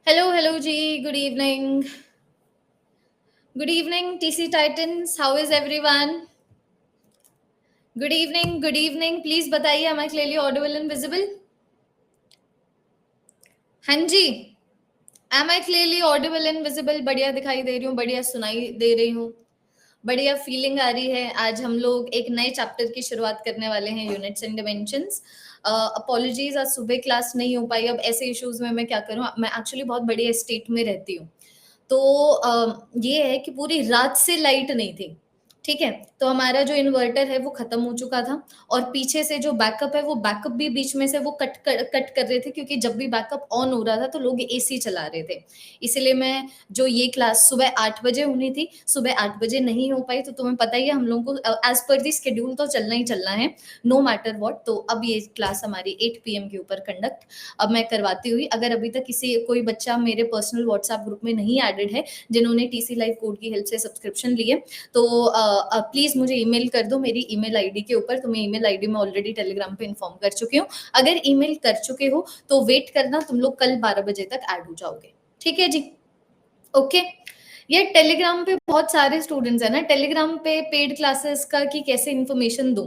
Hello ji, good evening. Good evening, TC Titans. How is everyone? Good evening. Please बताइए, am I clearly audible and visible? हाँ जी, am I clearly audible and visible? बढ़िया दिखाई दे रही हूँ, बढ़िया सुनाई दे रही हूँ, बढ़िया फीलिंग आ रही है। आज हम लोग एक नए चैप्टर की शुरुआत करने वाले हैं, यूनिट्स एंड डिमेंशंस। अपॉलॉजीज, आज सुबह क्लास नहीं हो पाई। अब ऐसे इश्यूज में मैं क्या करूँ, मैं एक्चुअली बहुत बढ़िया स्टेट में रहती हूँ, तो ये है कि पूरी रात से लाइट नहीं थी। ठीक है, तो हमारा जो इन्वर्टर है वो खत्म हो चुका था, और पीछे से जो बैकअप है वो बैकअप भी बीच में से वो कट कर रहे थे, क्योंकि जब भी बैकअप ऑन हो रहा था तो लोग एसी चला रहे थे। इसलिए मैं जो ये क्लास सुबह 8 बजे होनी थी, सुबह 8 बजे नहीं हो पाई। तो तुम्हें पता ही है, हम लोगों को एज पर दी शेड्यूल तो चलना ही चलना है, नो मैटर व्हाट। तो अब ये क्लास हमारी 8 PM के ऊपर कंडक्ट अब मैं करवाती हुई, अगर अभी तक कोई बच्चा मेरे पर्सनल व्हाट्सएप ग्रुप में नहीं एडेड है, जिन्होंने टीसी लाइव कोड की हेल्प से सब्सक्रिप्शन लिए, तो प्लीज मुझे ईमेल कर दो मेरी ईमेल आईडी के ऊपर। तुम्हें ईमेल आईडी में ऑलरेडी टेलीग्राम पे इन्फॉर्म कर चुकी हूँ। अगर ईमेल कर चुके हो तो वेट करना, तुम लोग कल 12 बजे तक ऐड हो जाओगे। ठीक है जी, ओके। ये टेलीग्राम पे बहुत सारे स्टूडेंट्स हैं ना, टेलीग्राम पे पेड क्लासेस का कि कैसे इन्फॉर्मेशन दूं।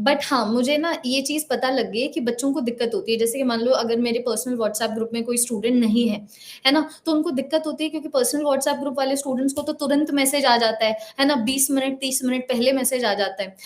बट हाँ, मुझे ना ये चीज पता लग गई है कि बच्चों को दिक्कत होती है। जैसे कि मान लो अगर मेरे पर्सनल व्हाट्सएप ग्रुप में कोई स्टूडेंट नहीं है ना, तो उनको दिक्कत होती है, क्योंकि पर्सनल व्हाट्सएप ग्रुप वाले स्टूडेंट्स को तो तुरंत मैसेज आ जाता है ना, 20 मिनट 30 मिनट पहले मैसेज आ जाता है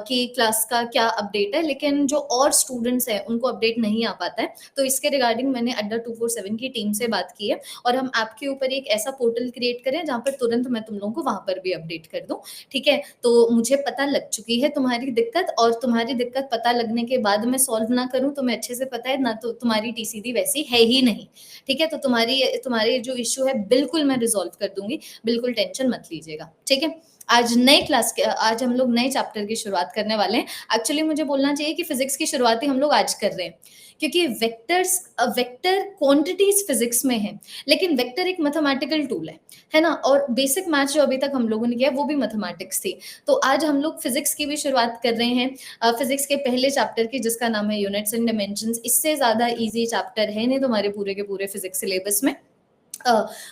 कि क्लास का क्या अपडेट है। लेकिन जो और स्टूडेंट्स हैं उनको अपडेट नहीं आ पाता है। तो इसके रिगार्डिंग मैंने अड्डा 247 की टीम से बात की है, और हम आपके ऊपर एक ऐसा पोर्टल क्रिएट करें जहाँ पर तुरंत मैं तुम लोगों को वहां पर भी अपडेट कर दूं। ठीक है, तो मुझे पता लग चुकी है तुम्हारी दिक्कत, और तुम्हारी दिक्कत पता लगने के बाद मैं सॉल्व ना करूं, तुम्हें अच्छे से पता है ना, तो तुम्हारी टीसीडी वैसी है ही नहीं। ठीक है, तो तुम्हारे जो इश्यू है बिल्कुल मैं रिजॉल्व कर दूंगी, बिल्कुल टेंशन मत लीजिएगा। ठीक है, आज हम लोग नए चैप्टर की शुरुआत करने वाले हैं। एक्चुअली मुझे बोलना चाहिए कि फिजिक्स की शुरुआत ही हम लोग आज कर रहे हैं, क्योंकि वेक्टर क्वांटिटीज फिजिक्स में है, लेकिन वेक्टर एक मैथमेटिकल टूल है ना, और बेसिक मैथ्स जो अभी तक हम लोगों ने किया वो भी मैथमेटिक्स थी। तो आज हम लोग फिजिक्स की भी शुरुआत कर रहे हैं, फिजिक्स के पहले चैप्टर की, जिसका नाम है यूनिट्स एंड डायमेंशंस। इससे ज्यादा इजी चैप्टर है नहीं तुम्हारे पूरे के पूरे फिजिक्स सिलेबस में।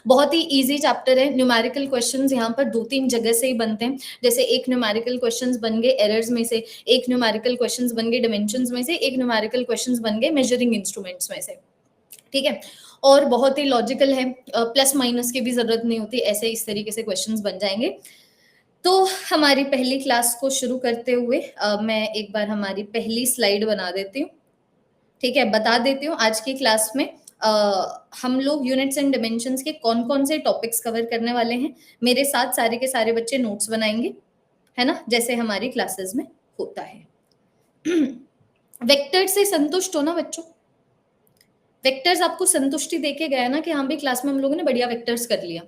बहुत ही इजी चैप्टर है। न्यूमेरिकल क्वेश्चंस यहाँ पर 2-3 जगह से ही बनते हैं। जैसे एक न्यूमेरिकल क्वेश्चंस बन गए एरर्स में से, एक न्यूमेरिकल क्वेश्चंस बन गए डिमेंशंस में से, एक न्यूमेरिकल क्वेश्चंस बन गए मेजरिंग इंस्ट्रूमेंट्स में से। ठीक है, और बहुत ही लॉजिकल है, प्लस माइनस की भी जरूरत नहीं होती, ऐसे इस तरीके से क्वेश्चंस बन जाएंगे। तो हमारी पहली क्लास को शुरू करते हुए मैं एक बार हमारी पहली स्लाइड बना देती हूँ। ठीक है, बता देती हूँ आज की क्लास में हम लोग यूनिट्स एंड डिमेंशंस के कौन कौन से टॉपिक्स कवर करने वाले हैं। मेरे साथ सारे के सारे बच्चे नोट्स बनाएंगे, है ना, जैसे हमारी क्लासेस में होता है। वेक्टर से संतुष्ट हो ना बच्चों? वेक्टर्स आपको संतुष्टि देके गया ना कि हाँ भाई क्लास में हम लोगों ने बढ़िया वेक्टर्स कर लिया।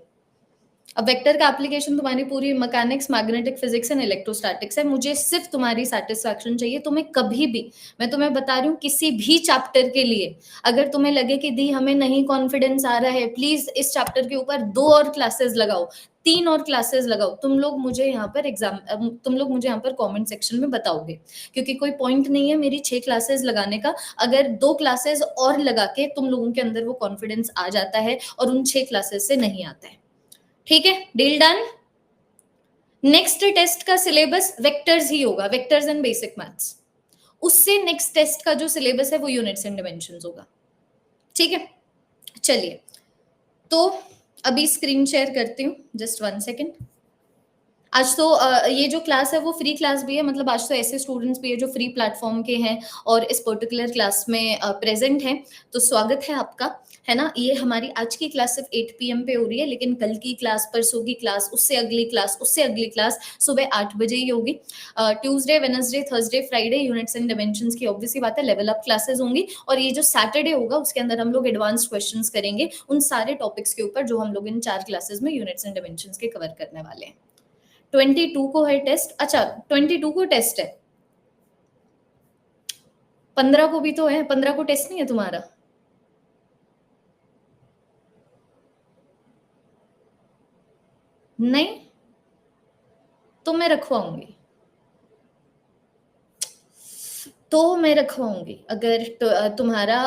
अब वेक्टर का एप्लीकेशन तुम्हारी पूरी mechanics, magnetic physics and electrostatics है। मुझे सिर्फ तुम्हारी सेटिस्फैक्शन चाहिए। तुम्हें कभी भी, मैं तुम्हें बता रही हूँ, किसी भी चैप्टर के लिए अगर तुम्हें लगे कि दी हमें नहीं कॉन्फिडेंस आ रहा है, प्लीज इस चैप्टर के ऊपर 2 और क्लासेस लगाओ, 3 और क्लासेस लगाओ। तुम लोग मुझे यहाँ पर कमेंट सेक्शन में बताओगे, क्योंकि कोई पॉइंट नहीं है मेरी 6 क्लासेस लगाने का अगर 2 क्लासेस और लगा के तुम लोगों के अंदर वो कॉन्फिडेंस आ जाता है और उन 6 क्लासेस से नहीं आता है। ठीक है, डील डन। नेक्स्ट टेस्ट का सिलेबस वेक्टर्स ही होगा, वेक्टर्स एंड बेसिक मैथ्स। उससे नेक्स्ट टेस्ट का जो सिलेबस है वो यूनिट्स एंड डिमेंशंस होगा। ठीक है, चलिए, तो अभी स्क्रीन शेयर करती हूँ, जस्ट 1 सेकेंड। आज तो ये जो क्लास है वो फ्री क्लास भी है, मतलब आज तो ऐसे स्टूडेंट्स भी है जो फ्री प्लेटफॉर्म के हैं और इस पर्टिकुलर क्लास में प्रेजेंट हैं, तो स्वागत है आपका, है ना। ये हमारी आज की क्लास सिर्फ 8 PM पे हो रही है, लेकिन कल की क्लास, परसों की क्लास, उससे अगली क्लास, उससे अगली क्लास सुबह 8 बजे ही होगी। Tuesday, Wednesday, Thursday, Friday units and dimensions की ऑब्वियस सी बात है लेवल अप क्लासेस होंगी, और ये जो सैटरडे होगा उसके अंदर हम लोग एडवांस क्वेश्चंस करेंगे उन सारे टॉपिक्स के ऊपर जो हम लोग इन 4 क्लासेस में यूनिट्स एंड डिमेंशंस के कवर करने वाले हैं। 22 को है टेस्ट, अच्छा 22 को टेस्ट है, 15 को भी तो है, 15 को टेस्ट नहीं है तुम्हारा? नहीं, तो मैं रखवाऊंगी, अगर तुम्हारा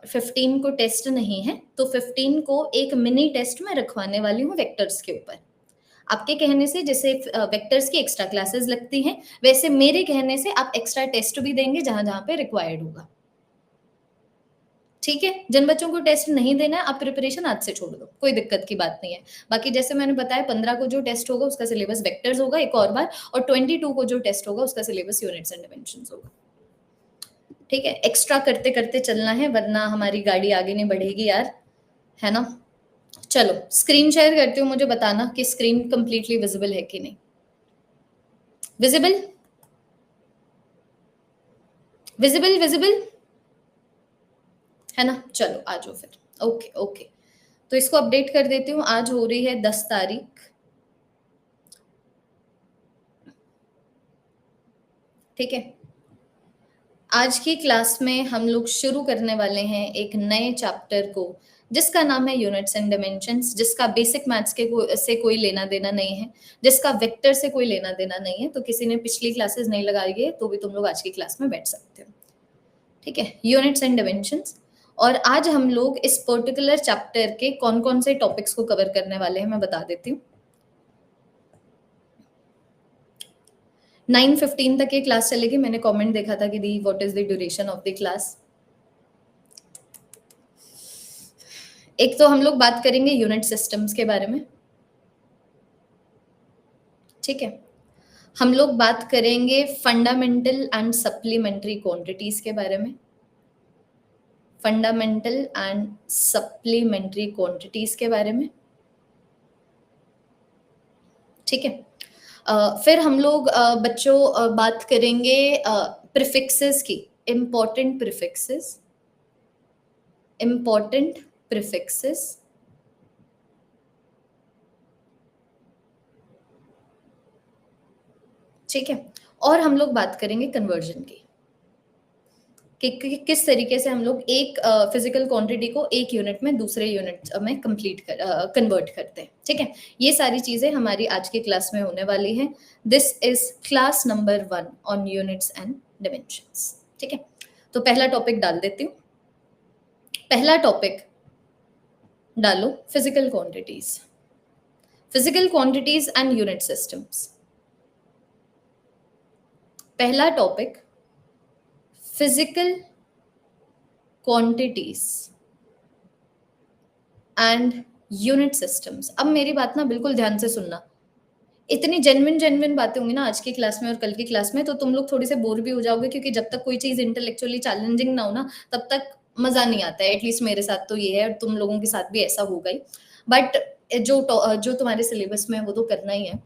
15 को टेस्ट नहीं है तो 15 को एक मिनी टेस्ट में रखवाने वाली हूँ वेक्टर्स के ऊपर। आपके कहने से जैसे वेक्टर्स की एक्स्ट्रा क्लासेस लगती हैं, वैसे मेरे कहने से आप एक्स्ट्रा टेस्ट भी देंगे जहां जहां पे रिक्वायर्ड होगा। ठीक है, जिन बच्चों को टेस्ट नहीं देना है आप प्रिपरेशन आज से छोड़ दो, कोई दिक्कत की बात नहीं है। बाकी जैसे मैंने बताया 15 को जो टेस्ट होगा उसका सिलेबस वेक्टर्स होगा एक और बार, और 22 को जो टेस्ट होगा उसका सिलेबस यूनिट्स एंड डिमेंशंस होगा। ठीक है, एक्स्ट्रा करते करते चलना है वरना हमारी गाड़ी आगे नहीं बढ़ेगी यार, है ना। चलो स्क्रीन शेयर करती हूँ, मुझे बताना कि स्क्रीन कंप्लीटली विजिबल है कि नहीं। विजिबल विजिबल विजिबल है ना। चलो आ जाओ फिर, ओके ओके। तो इसको अपडेट कर देती हूँ, आज हो रही है 10 तारीख, ठीक है। आज की क्लास में हम लोग शुरू करने वाले हैं एक नए चैप्टर को जिसका नाम है यूनिट्स एंड डिमेंशंस, जिसका बेसिक मैथ्स से कोई लेना देना नहीं है, जिसका वेक्टर से कोई लेना देना नहीं है। तो किसी ने पिछली क्लासेस नहीं लगाई है तो भी तुम लोग आज की क्लास में बैठ सकते हो, ठीक है। यूनिट्स एंड डिमेंशंस, और आज हम लोग इस पर्टिकुलर चैप्टर के कौन कौन से टॉपिक्स को कवर करने वाले हैं मैं बता देती हूँ। 9:15 तक ये क्लास चलेगी। मैंने कमेंट देखा था कि दी what is the duration of the class. एक तो हम लोग बात करेंगे यूनिट सिस्टम्स के बारे में, ठीक है। हम लोग बात करेंगे फंडामेंटल एंड सप्लीमेंट्री क्वांटिटीज के बारे में, फंडामेंटल एंड सप्लीमेंट्री क्वांटिटीज के बारे में, ठीक है। फिर हम लोग बच्चों बात करेंगे प्रीफिक्सेस की, इम्पोर्टेंट प्रीफिक्सेस, ठीक है। और हम लोग बात करेंगे कन्वर्जन की कि किस तरीके से हम लोग एक फिजिकल क्वांटिटी को एक यूनिट में दूसरे यूनिट में कन्वर्ट करते हैं, ठीक है। ये सारी चीजें हमारी आज की क्लास में होने वाली हैं। This is class number 1 on units and dimensions, ठीक है। तो पहला टॉपिक डाल देती हूँ। पहला टॉपिक डालो physical quantities and unit systems. पहला topic physical quantities and unit systems. अब मेरी बात ना बिल्कुल ध्यान से सुनना, इतनी जेन्युइन बातें होंगी ना आज की क्लास में और कल की क्लास में, तो तुम लोग थोड़ी से बोर भी हो जाओगे, क्योंकि जब तक कोई चीज इंटेलेक्चुअली चैलेंजिंग ना हो ना तब तक मजा नहीं आता है। एटलीस्ट मेरे साथ तो ये है और तुम लोगों के साथ भी ऐसा होगा ही, बट जो तुम्हारे सिलेबस में है वो तो करना ही है।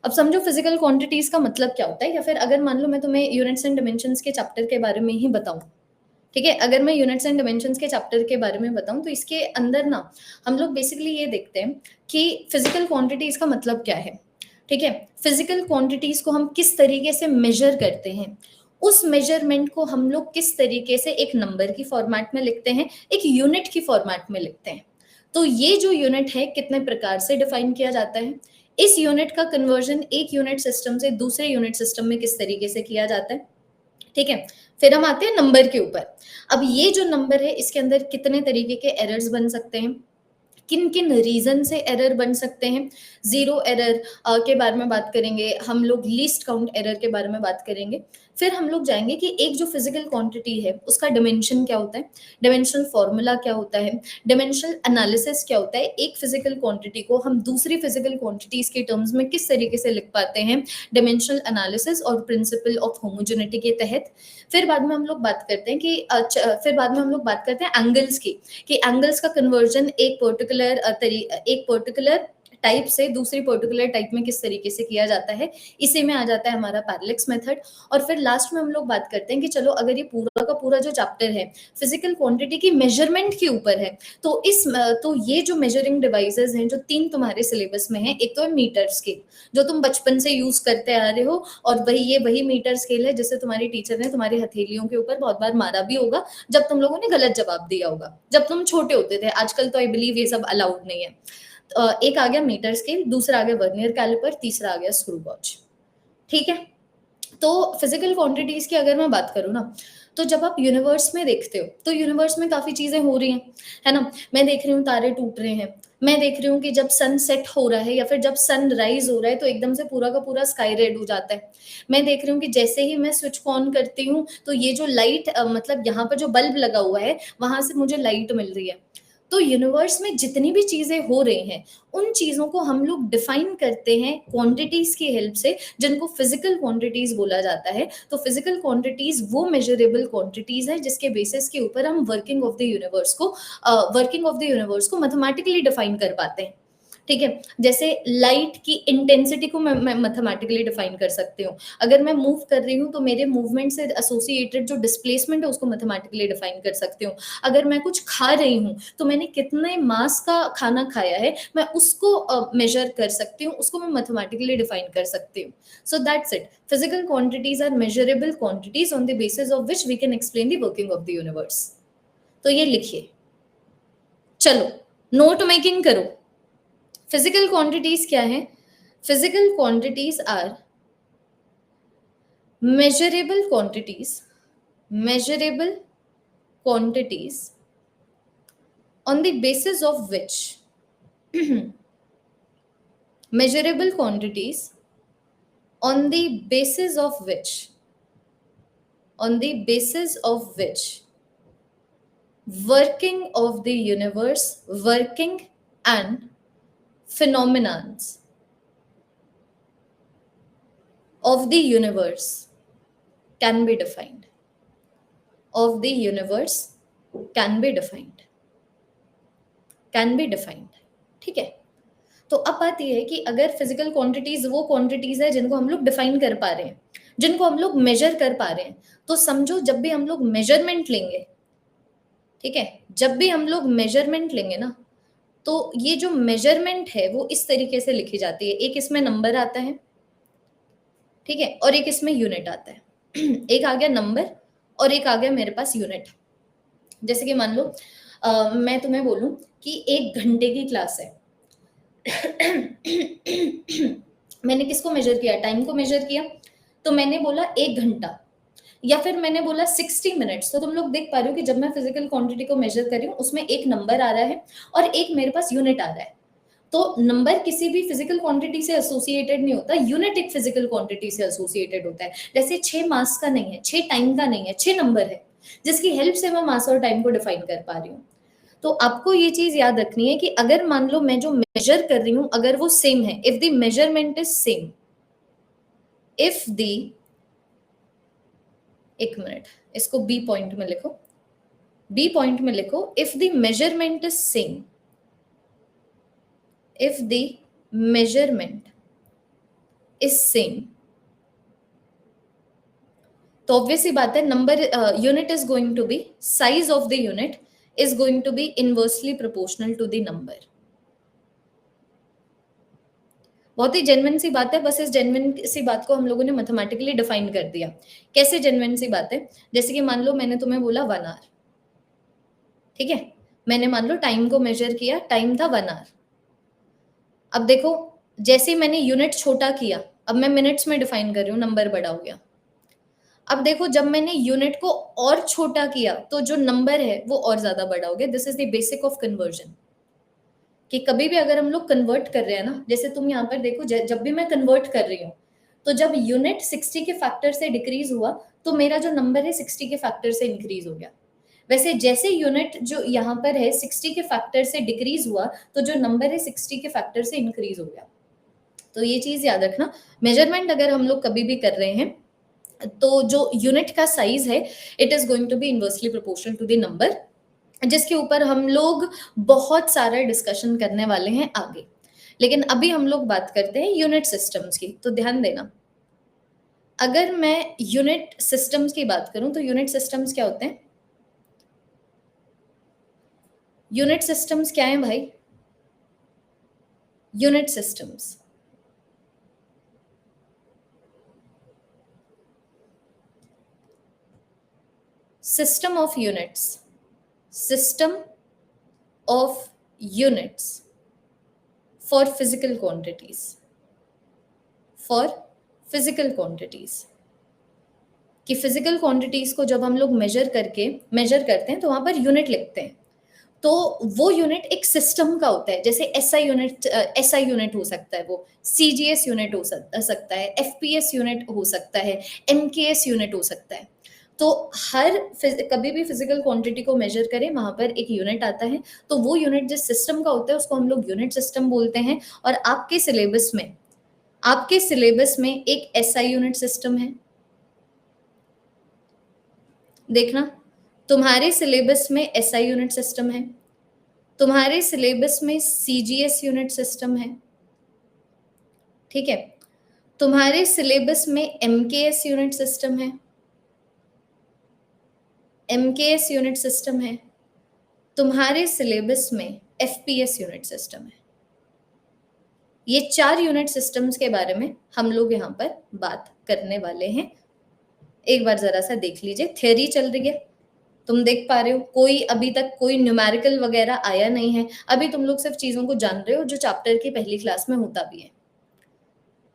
अब समझो फिजिकल क्वांटिटीज का मतलब क्या होता है, या फिर अगर मान लो मैं तुम्हें यूनिट्स एंड डिमेंशंस के चैप्टर के बारे में ही बताऊं, ठीक है। अगर मैं यूनिट्स एंड डिमेंशंस के चैप्टर के बारे में बताऊं तो इसके अंदर ना हम लोग बेसिकली ये देखते हैं कि फिजिकल क्वांटिटीज का मतलब क्या है, ठीक है। फिजिकल क्वांटिटीज को हम किस तरीके से मेजर करते हैं, उस मेजरमेंट को हम लोग किस तरीके से एक नंबर की फॉर्मेट में लिखते हैं, एक यूनिट की फॉर्मेट में लिखते हैं। तो ये जो यूनिट है कितने प्रकार से डिफाइन किया जाता है, इस यूनिट का कन्वर्जन एक यूनिट सिस्टम से दूसरे यूनिट सिस्टम में किस तरीके से किया जाता है, ठीक है। फिर हम आते हैं नंबर के ऊपर। अब ये जो नंबर है इसके अंदर कितने तरीके के एरर्स बन सकते हैं, किन किन रीजन से एरर बन सकते हैं, जीरो एरर के बारे में बात करेंगे हम लोग, लीस्ट काउंट एरर के बारे में बात करेंगे। फिर हम लोग जाएंगे कि एक जो फिजिकल क्वांटिटी है उसका डिमेंशन क्या होता है, डिमेंशनल फॉर्मूला क्या होता है, डिमेंशनल एनालिसिस क्या होता है, एक फिजिकल क्वांटिटी को हम दूसरी फिजिकल क्वांटिटीज के टर्म्स में किस तरीके से लिख पाते हैं, डिमेंशनल एनालिसिस और प्रिंसिपल ऑफ होमोजेनिटी के तहत। फिर बाद में हम लोग बात करते हैं कि फिर बाद में हम लोग बात करते हैं एंगल्स की, कि एंगल्स का कन्वर्जन एक पर्टिकुलर टाइप से दूसरी पर्टिकुलर टाइप में किस तरीके से किया जाता है, इसी में आ जाता है हमारा पैरेलक्स मेथड। और फिर लास्ट में हम लोग बात करते हैं कि चलो अगर ये पूरा का पूरा जो चैप्टर है फिजिकल क्वांटिटी की मेजरमेंट के ऊपर है, तो ये जो मेजरिंग डिवाइसेस हैं जो 3 तुम्हारे सिलेबस में है, एक तो है मीटर स्केल जो तुम बचपन से यूज करते आ रहे हो, और वही मीटर स्केल है जिससे तुम्हारी टीचर ने तुम्हारी हथेलियों के ऊपर बहुत बार मारा भी होगा जब तुम लोगों ने गलत जवाब दिया होगा, जब तुम छोटे होते थे। आजकल तो आई बिलीव ये सब अलाउड नहीं है। एक आ गया मीटर स्केल, दूसरा आ गया वर्नियर कैलिपर, तीसरा आ गया स्क्रू गॉज। ठीक है, तो फिजिकल क्वांटिटीज की अगर मैं बात करूँ ना, तो जब आप यूनिवर्स में देखते हो तो यूनिवर्स में काफी चीजें हो रही हैं, है ना। मैं देख रही हूँ तारे टूट रहे हैं, मैं देख रही हूँ कि जब सन सेट हो रहा है या फिर जब सन राइज हो रहा है तो एकदम से पूरा का पूरा स्काई रेड हो जाता है। मैं देख रही हूँ कि जैसे ही मैं स्विच को ऑन करती हूँ तो ये जो लाइट मतलब यहाँ पर जो बल्ब लगा हुआ है वहां से मुझे लाइट मिल रही है। तो यूनिवर्स में जितनी भी चीजें हो रही हैं उन चीजों को हम लोग डिफाइन करते हैं क्वांटिटीज की हेल्प से, जिनको फिजिकल क्वांटिटीज बोला जाता है। तो फिजिकल क्वांटिटीज वो मेजरेबल क्वांटिटीज है जिसके बेसिस के ऊपर हम वर्किंग ऑफ द यूनिवर्स को मैथमेटिकली डिफाइन कर पाते हैं। ठीक है, जैसे लाइट की इंटेंसिटी को मैं मैथमेटिकली डिफाइन कर सकती हूँ। अगर मैं मूव कर रही हूँ तो मेरे मूवमेंट से एसोसिएटेड जो डिस्प्लेसमेंट है उसको मैथमेटिकली डिफाइन कर सकती हूँ। अगर मैं कुछ खा रही हूँ तो मैंने कितने मास का खाना खाया है मैं उसको मेजर कर सकती हूँ, उसको मैं मैथमेटिकली डिफाइन कर सकती हूँ। So that's it, physical quantities are measurable quantities on the basis of which we can explain the working of the universe. तो ये लिखिए, चलो नोट मेकिंग करो। फिजिकल क्वांटिटीज क्या है? Physical quantities are measurable quantities on the basis of which measurable quantities on the basis of which working of the universe, working and phenomenons of the universe can be defined. Of the universe can be defined. ठीक है, तो अब बात यह है कि अगर physical quantities वो क्वांटिटीज है जिनको हम लोग डिफाइन कर पा रहे हैं, जिनको हम लोग मेजर कर पा रहे हैं, तो समझो जब भी हम लोग मेजरमेंट लेंगे, ठीक है, जब भी हम लोग मेजरमेंट लेंगे ना, तो ये जो मेजरमेंट है वो इस तरीके से लिखी जाती है। एक इसमें नंबर आता है, ठीक है, और एक इसमें यूनिट आता है। एक आ गया नंबर और एक आ गया मेरे पास यूनिट। जैसे कि मान लो मैं तुम्हें बोलूं कि 1 घंटे की क्लास है। मैंने किसको मेजर किया? टाइम को मेजर किया, तो मैंने बोला 1 घंटा, या फिर मैंने बोला 60 मिनट्स। तो तुम लोग देख पा रहे हो कि जब मैं फिजिकल क्वांटिटी को मेजर कर रही हूँ उसमें एक नंबर आ रहा है और एक मेरे पास यूनिट आ रहा है। तो नंबर किसी भी फिजिकल क्वांटिटी से एसोसिएटेड नहीं होता, यूनिट एक फिजिकल क्वांटिटी से एसोसिएटेड होता है। जैसे 6 मास का नहीं है, 6 टाइम का नहीं है, 6 नंबर है जिसकी हेल्प से मैं मास और टाइम को डिफाइन कर पा रही हूँ। तो आपको ये चीज याद रखनी है कि अगर मान लो मैं जो मेजर कर रही हूं अगर वो सेम है, if the measurement is same, if the, एक मिनट, इसको बी पॉइंट में लिखो, बी पॉइंट में लिखो, if the measurement is same, if the measurement is same, तो ऑब्वियस सी बात है number unit is going to be, size of the unit is going to be inversely proportional to the number. बहुत ही genuine सी बात है, बस इस जेन्युइन सी बात को हम लोगों ने मैथमेटिकली डिफाइन कर दिया। कैसे जेन्युइन सी बात है? जैसे कि मान लो मैंने तुम्हें बोला 1 आवर, ठीक है, मैंने मान लो टाइम को मेजर किया, टाइम था 1 आवर। अब देखो जैसे ही मैंने यूनिट छोटा किया, अब मैं मिनट्स में डिफाइन कर रही हूँ, नंबर बड़ा हो गया। अब देखो जब मैंने यूनिट को और छोटा किया तो जो नंबर है वो और ज्यादा बड़ा हो गया। This is the basic of conversion. कि कभी भी अगर हम लोग कन्वर्ट कर रहे हैं ना, जैसे तुम यहाँ पर देखो, जब भी मैं कन्वर्ट कर रही हूँ, तो जब यूनिट 60 के फैक्टर से डिक्रीज हुआ तो मेरा जो नंबर है 60 के फैक्टर से इंक्रीज हो गया। वैसे जैसे यूनिट जो यहाँ पर है 60 के फैक्टर से डिक्रीज हुआ तो जो नंबर है 60 के फैक्टर से इंक्रीज हो गया। तो ये चीज याद रखना, मेजरमेंट अगर हम लोग कभी भी कर रहे हैं तो जो यूनिट का साइज है it is going to be inversely proportional to the number, जिसके ऊपर हम लोग बहुत सारा डिस्कशन करने वाले हैं आगे। लेकिन अभी हम लोग बात करते हैं यूनिट सिस्टम्स की। तो ध्यान देना, अगर मैं यूनिट सिस्टम्स की बात करूं तो यूनिट सिस्टम्स क्या होते हैं? यूनिट सिस्टम्स क्या है भाई? Unit systems system of units, system of units for physical quantities, for physical quantities, कि फिजिकल क्वांटिटीज को जब हम लोग मेजर करते हैं तो वहां पर यूनिट लिखते हैं। तो वो यूनिट एक सिस्टम का होता है, जैसे एसआई यूनिट हो सकता है, वो सीजीएस यूनिट हो सकता है, एफपीएस यूनिट हो सकता है, एमकेएस यूनिट हो सकता है। तो कभी भी फिजिकल क्वांटिटी को मेजर करें वहां पर एक यूनिट आता है, तो वो यूनिट जिस सिस्टम का होता है उसको हम लोग यूनिट सिस्टम बोलते हैं। और आपके सिलेबस में एक एसआई यूनिट सिस्टम है। देखना, तुम्हारे सिलेबस में एसआई यूनिट सिस्टम है, तुम्हारे सिलेबस में सीजीएस यूनिट सिस्टम है, ठीक है, तुम्हारे सिलेबस में एमकेएस यूनिट सिस्टम है, एमकेएस यूनिट सिस्टम है, तुम्हारे सिलेबस में एफपीएस यूनिट सिस्टम है। ये 4 यूनिट सिस्टम्स के बारे में हम लोग यहाँ पर बात करने वाले हैं। एक बार जरा सा देख लीजिए, थ्योरी चल रही है, तुम देख पा रहे हो, कोई अभी तक कोई न्यूमेरिकल वगैरह आया नहीं है। अभी तुम लोग सिर्फ चीजों को जान रहे हो जो चैप्टर की पहली क्लास में होता भी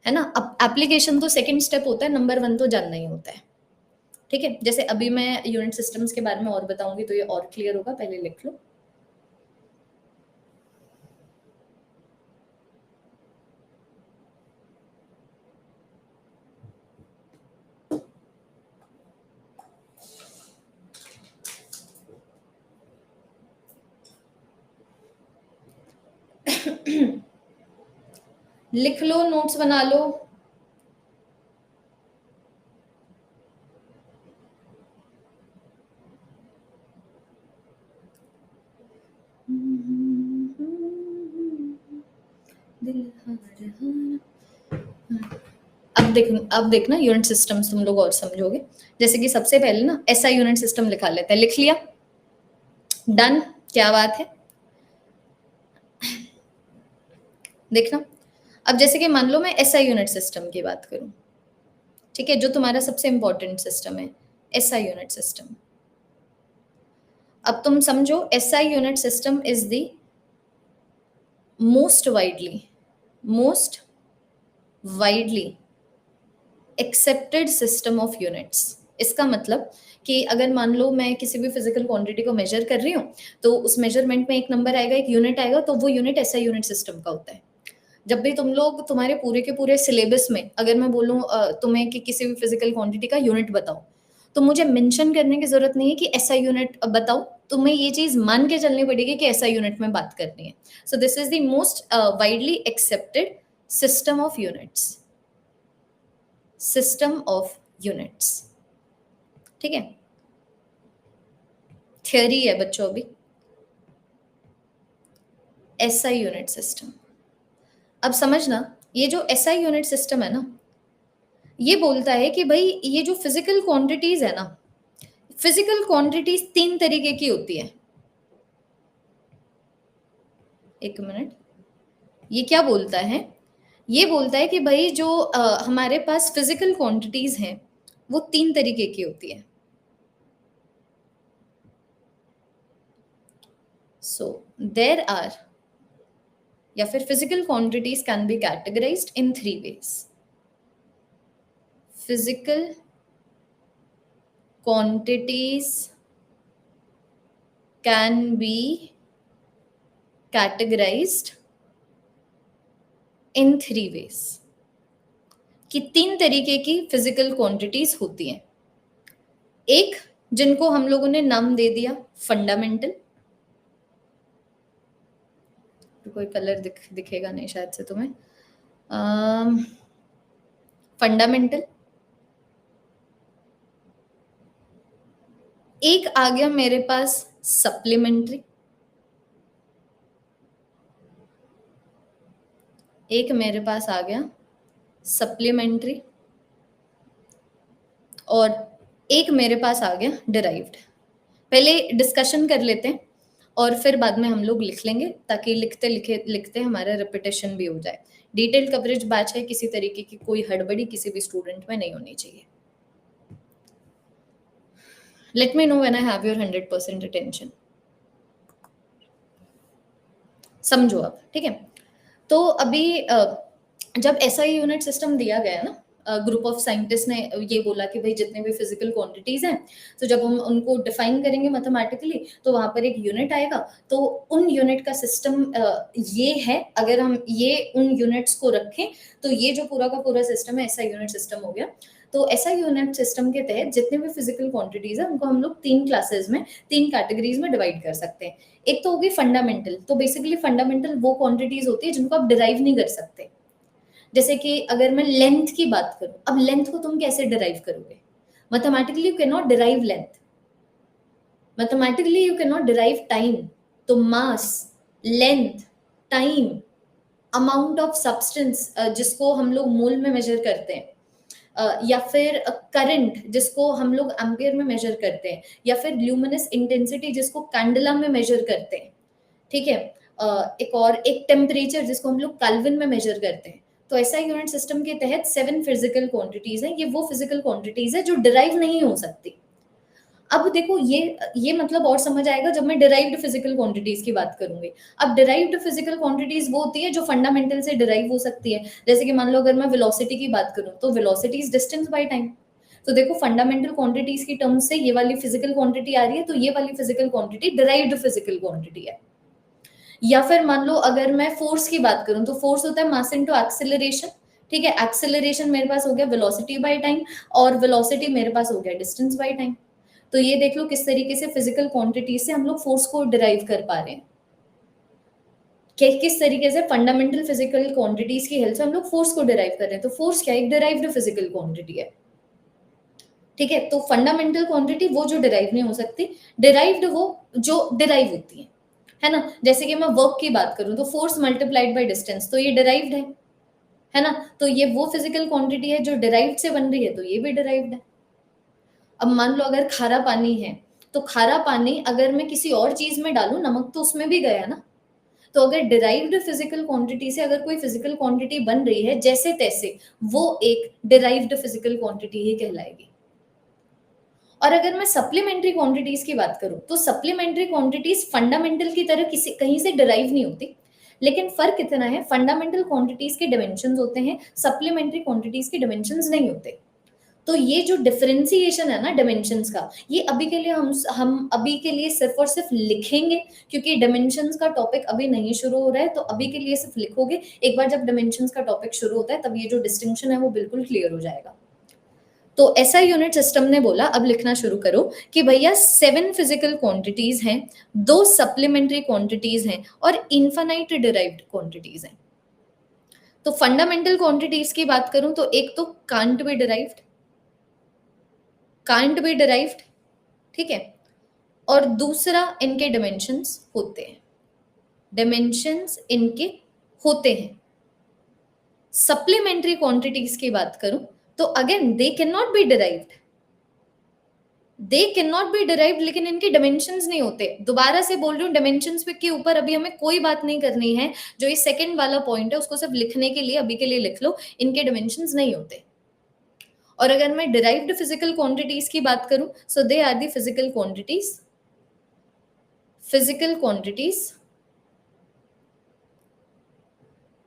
है ना। अब एप्लीकेशन तो सेकंड स्टेप होता है, नंबर 1 तो जानना ही होता है, ठीक है। जैसे अभी मैं यूनिट सिस्टम्स के बारे में और बताऊंगी तो ये और क्लियर होगा, पहले लिख लो। लिख लो, नोट्स बना लो। अब देखना यूनिट सिस्टम्स तुम लोग और समझोगे। जैसे कि सबसे पहले ना एसआई यूनिट सिस्टम लिखा लेते हैं, लिख लिया, डन, क्या बात है। देखना, अब जैसे कि मान लो मैं एसआई यूनिट सिस्टम की बात करूं, ठीक है, जो तुम्हारा सबसे इंपॉर्टेंट सिस्टम है एसआई यूनिट सिस्टम। अब तुम समझो, SI unit system is the most widely accepted system of units. इसका मतलब कि अगर मान लो मैं किसी भी फिजिकल क्वांटिटी को मेजर कर रही हूँ तो उस मेजरमेंट में एक नंबर आएगा, एक यूनिट आएगा, तो वो यूनिट एसआई यूनिट सिस्टम का होता है। जब भी तुम लोग तुम्हारे पूरे के पूरे सिलेबस में अगर मैं बोलूँ तुम्हें कि किसी भी फिजिकल क्वांटिटी का यूनिट बताओ, तो मुझे मेंशन करने की जरूरत नहीं है कि ऐसा यूनिट बताओ, तुम्हें ये चीज मान के चलनी पड़ेगी कि ऐसा यूनिट में बात करनी है। So this is the most widely accepted system of units, system of units, ठीक है। थ्योरी है बच्चों अभी, एसआई यूनिट सिस्टम। अब समझना, ये जो एसआई यूनिट सिस्टम है ना, ये बोलता है कि भाई ये जो फिजिकल क्वांटिटीज है ना, फिजिकल क्वांटिटीज 3 तरीके की होती है। एक मिनट, ये क्या बोलता है? ये बोलता है कि भाई जो हमारे पास फिजिकल क्वांटिटीज हैं वो 3 तरीके की होती है। सो देयर आर, या फिर physical quantities can be categorised in 3 ways. Physical quantities can be categorized in 3 ways, कि 3 तरीके की फिजिकल क्वांटिटीज होती हैं। एक, जिनको हम लोगों ने नाम दे दिया फंडामेंटल, तो कोई कलर दिखेगा नहीं शायद से तुम्हें, फंडामेंटल। एक आ गया मेरे पास सप्लीमेंट्री, एक मेरे पास आ गया सप्लीमेंट्री, और एक मेरे पास आ गया डिराइव्ड। पहले डिस्कशन कर लेते हैं और फिर बाद में हम लोग लिख लेंगे, ताकि लिखते हमारा रिपीटेशन भी हो जाए। डिटेल कवरेज बैच है, किसी तरीके की कोई हड़बड़ी किसी भी स्टूडेंट में नहीं होनी चाहिए। Let me know when I have your 100% attention. समझो अब, ठीक है। तो अभी जब ऐसा ही यूनिट सिस्टम दिया गया ना, ग्रुप ऑफ साइंटिस्ट ने ये बोला कि भाई जितने भी फिजिकल क्वांटिटीज हैं, तो जब हम उनको डिफाइन करेंगे मैथमेटिकली तो वहां पर एक यूनिट आएगा, तो उन यूनिट का सिस्टम ये है। अगर हम ये उन यूनिट्स को रखें तो ये जो पूरा का पूरा सिस्टम है ऐसा यूनिट सिस्टम हो गया। तो ऐसा यूनिट सिस्टम के तहत जितने भी फिजिकल क्वांटिटीज है उनको हम लोग 3 क्लासेस में, 3 कैटेगरीज में डिवाइड कर सकते हैं। एक तो होगी फंडामेंटल। तो बेसिकली फंडामेंटल वो क्वांटिटीज होती है जिनको आप डिराइव नहीं कर सकते। जैसे कि अगर मैं लेंथ की बात करूं, अब लेंथ को तुम कैसे डिराइव करोगे? Mathematically you can not derive length, mathematically you can not derive time. तो mass, length, time, amount of substance जिसको हम लोग मोल में मेजर करते हैं, या फिर करंट जिसको हम लोग एम्पियर में मेजर करते हैं, या फिर ल्यूमिनस इंटेंसिटी जिसको कैंडला में मेजर करते हैं, ठीक है। एक और एक टेम्परेचर जिसको हम लोग केल्विन में मेजर करते हैं। तो ऐसा यूनिट सिस्टम के तहत 7 फिजिकल क्वांटिटीज हैं। ये वो फिजिकल क्वांटिटीज है जो डिराइव नहीं हो सकती। अब देखो ये मतलब और समझ आएगा जब मैं डिराइव्ड फिजिकल क्वांटिटीज की बात करूंगी। अब डिराइव्ड फिजिकल क्वांटिटीज वो होती है जो फंडामेंटल से डिराइव हो सकती है। जैसे कि मान लो अगर मैं वेलोसिटी की बात करूं, तो velocity is distance by time. तो देखो फंडामेंटल क्वांटिटीज की टर्म्स से ये वाली फिजिकल क्वांटिटी आ रही है, तो ये वाली physical quantity derived physical quantity है। या फिर मान लो अगर मैं फोर्स की बात करूं, तो फोर्स होता है मास इनटू एक्सेलरेशन, ठीक है। एक्सेलरेशन मेरे पास हो गया वेलोसिटी बाय टाइम, और वेलोसिटी मेरे पास हो गया डिस्टेंस बाय टाइम। तो ये देख लो किस तरीके से फिजिकल क्वांटिटी से हम लोग फोर्स को डिराइव कर पा रहे हैं, किस तरीके से फंडामेंटल फिजिकल क्वांटिटीज की हेल्प से हम लोग फोर्स को डिराइव कर रहे हैं। तो फोर्स क्या एक डिराइव्ड फिजिकल क्वांटिटी है, ठीक है। तो फंडामेंटल क्वांटिटी वो जो डिराइव नहीं हो सकती, डिराइव्ड वो जो डिराइव होती है ना। जैसे कि मैं वर्क की बात करूं, तो फोर्स मल्टीप्लाइड बाय डिस्टेंस, तो ये डिराइव्ड है ना। तो ये वो फिजिकल क्वांटिटी है जो डिराइव्ड से बन रही है, तो ये भी डिराइव्ड है। अब मान लो अगर खारा पानी है, तो खारा पानी अगर मैं किसी और चीज में डालूं, नमक तो उसमें भी गया ना। तो अगर डिराइव्ड फिजिकल क्वांटिटी से अगर कोई फिजिकल क्वांटिटी बन रही है जैसे तैसे, वो एक डिराइव्ड फिजिकल क्वांटिटी ही कहलाएगी। और अगर मैं सप्लीमेंट्री क्वांटिटीज की बात करूं, तो सप्लीमेंट्री क्वांटिटीज फंडामेंटल की तरह किसी कहीं से डिराइव नहीं होती, लेकिन फर्क इतना है, फंडामेंटल क्वांटिटीज के डिमेंशंस होते हैं, सप्लीमेंट्री क्वांटिटीज के डिमेंशंस नहीं होते। तो ये जो डिफरेंशिएशन है ना डिमेंशंस का, ये अभी के लिए हम अभी के लिए सिर्फ और सिर्फ लिखेंगे, क्योंकि डिमेंशंस का टॉपिक अभी नहीं शुरू हो रहा है। तो अभी के लिए सिर्फ लिखोगे, एक बार जब डिमेंशंस का टॉपिक शुरू होता है तब ये जो डिस्टिंक्शन है वो बिल्कुल क्लियर हो जाएगा। तो ऐसा यूनिट सिस्टम ने बोला अब लिखना शुरू करो कि भैया 7 फिजिकल क्वांटिटीज हैं, 2 सप्लीमेंट्री क्वांटिटीज हैं और इनफाइनाइट डिराइव्ड क्वांटिटीज हैं। तो फंडामेंटल क्वांटिटीज की बात करूं तो एक तो can't be derived, can't be derived, ठीक है। और दूसरा इनके डिमेंशंस होते हैं, डिमेंशंस इनके होते हैं। सप्लीमेंट्री क्वांटिटीज की बात करूं तो again they can not be derived, they can not be derived, लेकिन इनके डिमेंशंस नहीं होते। दोबारा से बोल रही हूँ, डिमेंशंस के ऊपर अभी हमें कोई बात नहीं करनी है। जो ये सेकंड वाला पॉइंट है उसको सिर्फ लिखने के लिए अभी के लिए लिख लो, इनके डिमेंशंस नहीं होते। और अगर मैं डिराइव्ड फिजिकल क्वांटिटीज की बात करूं, so they are the physical quantities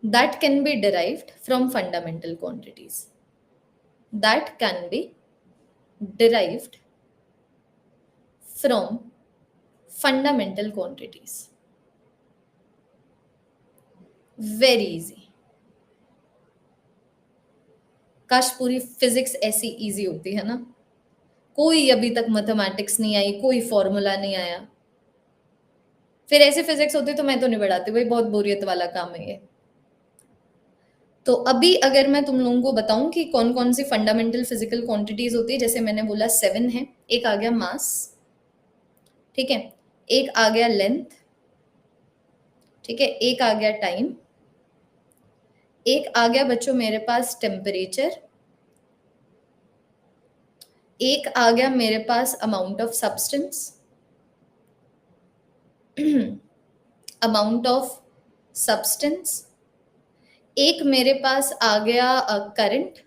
that can be derived from fundamental quantities, that can be derived from fundamental quantities. Very easy. काश पूरी फिजिक्स ऐसी इजी होती है ना। कोई अभी तक मैथमेटिक्स नहीं आई, कोई फॉर्मूला नहीं आया। फिर ऐसे फिजिक्स होती तो मैं तो नहीं पढ़ाती भाई, बहुत बोरियत वाला काम है ये। तो अभी अगर मैं तुम लोगों को बताऊं कि कौन कौन सी फंडामेंटल फिजिकल क्वांटिटीज होती है, जैसे मैंने बोला 7 है। एक आ गया मास, ठीक है। एक आ गया लेंथ, ठीक है। एक आ गया टाइम। एक आ गया बच्चों मेरे पास टेम्परेचर। एक आ गया मेरे पास amount of substance, amount of substance. एक मेरे पास आ गया करंट।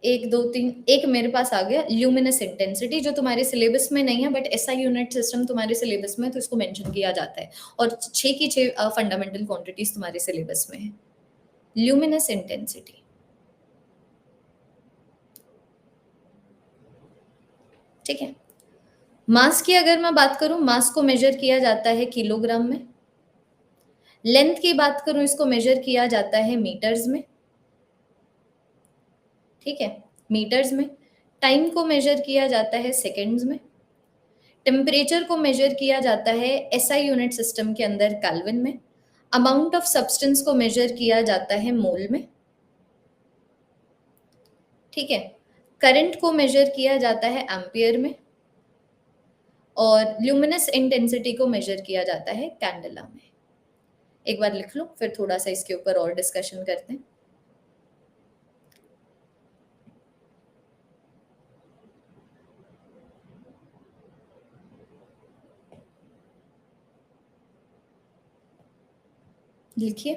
एक दो तीन, एक मेरे पास आ गया ल्यूमिनस इंटेंसिटी, जो तुम्हारे सिलेबस में नहीं है बट एसआई यूनिट सिस्टम तुम्हारे सिलेबस में, तो इसको मेंशन किया जाता है। और 6 की 6 फंडामेंटल क्वांटिटीज तुम्हारे सिलेबस में है। ल्यूमिनस इंटेंसिटी, ठीक है। मास की अगर मैं बात करूं, मास को मेजर किया जाता है किलोग्राम में। लेंथ की बात करूं, इसको मेजर किया जाता है मीटर्स में, ठीक है, मीटर्स में। टाइम को मेजर किया जाता है सेकेंड्स में। टेम्परेचर को मेजर किया जाता है एसआई यूनिट सिस्टम के अंदर केल्विन में। अमाउंट ऑफ सब्सटेंस को मेजर किया जाता है मोल में, ठीक है। करंट को मेजर किया जाता है एम्पियर में। और ल्यूमिनस इंटेंसिटी को मेजर किया जाता है कैंडेला में। एक बार लिख लो, फिर थोड़ा सा इसके ऊपर और डिस्कशन करते हैं। लिखिए।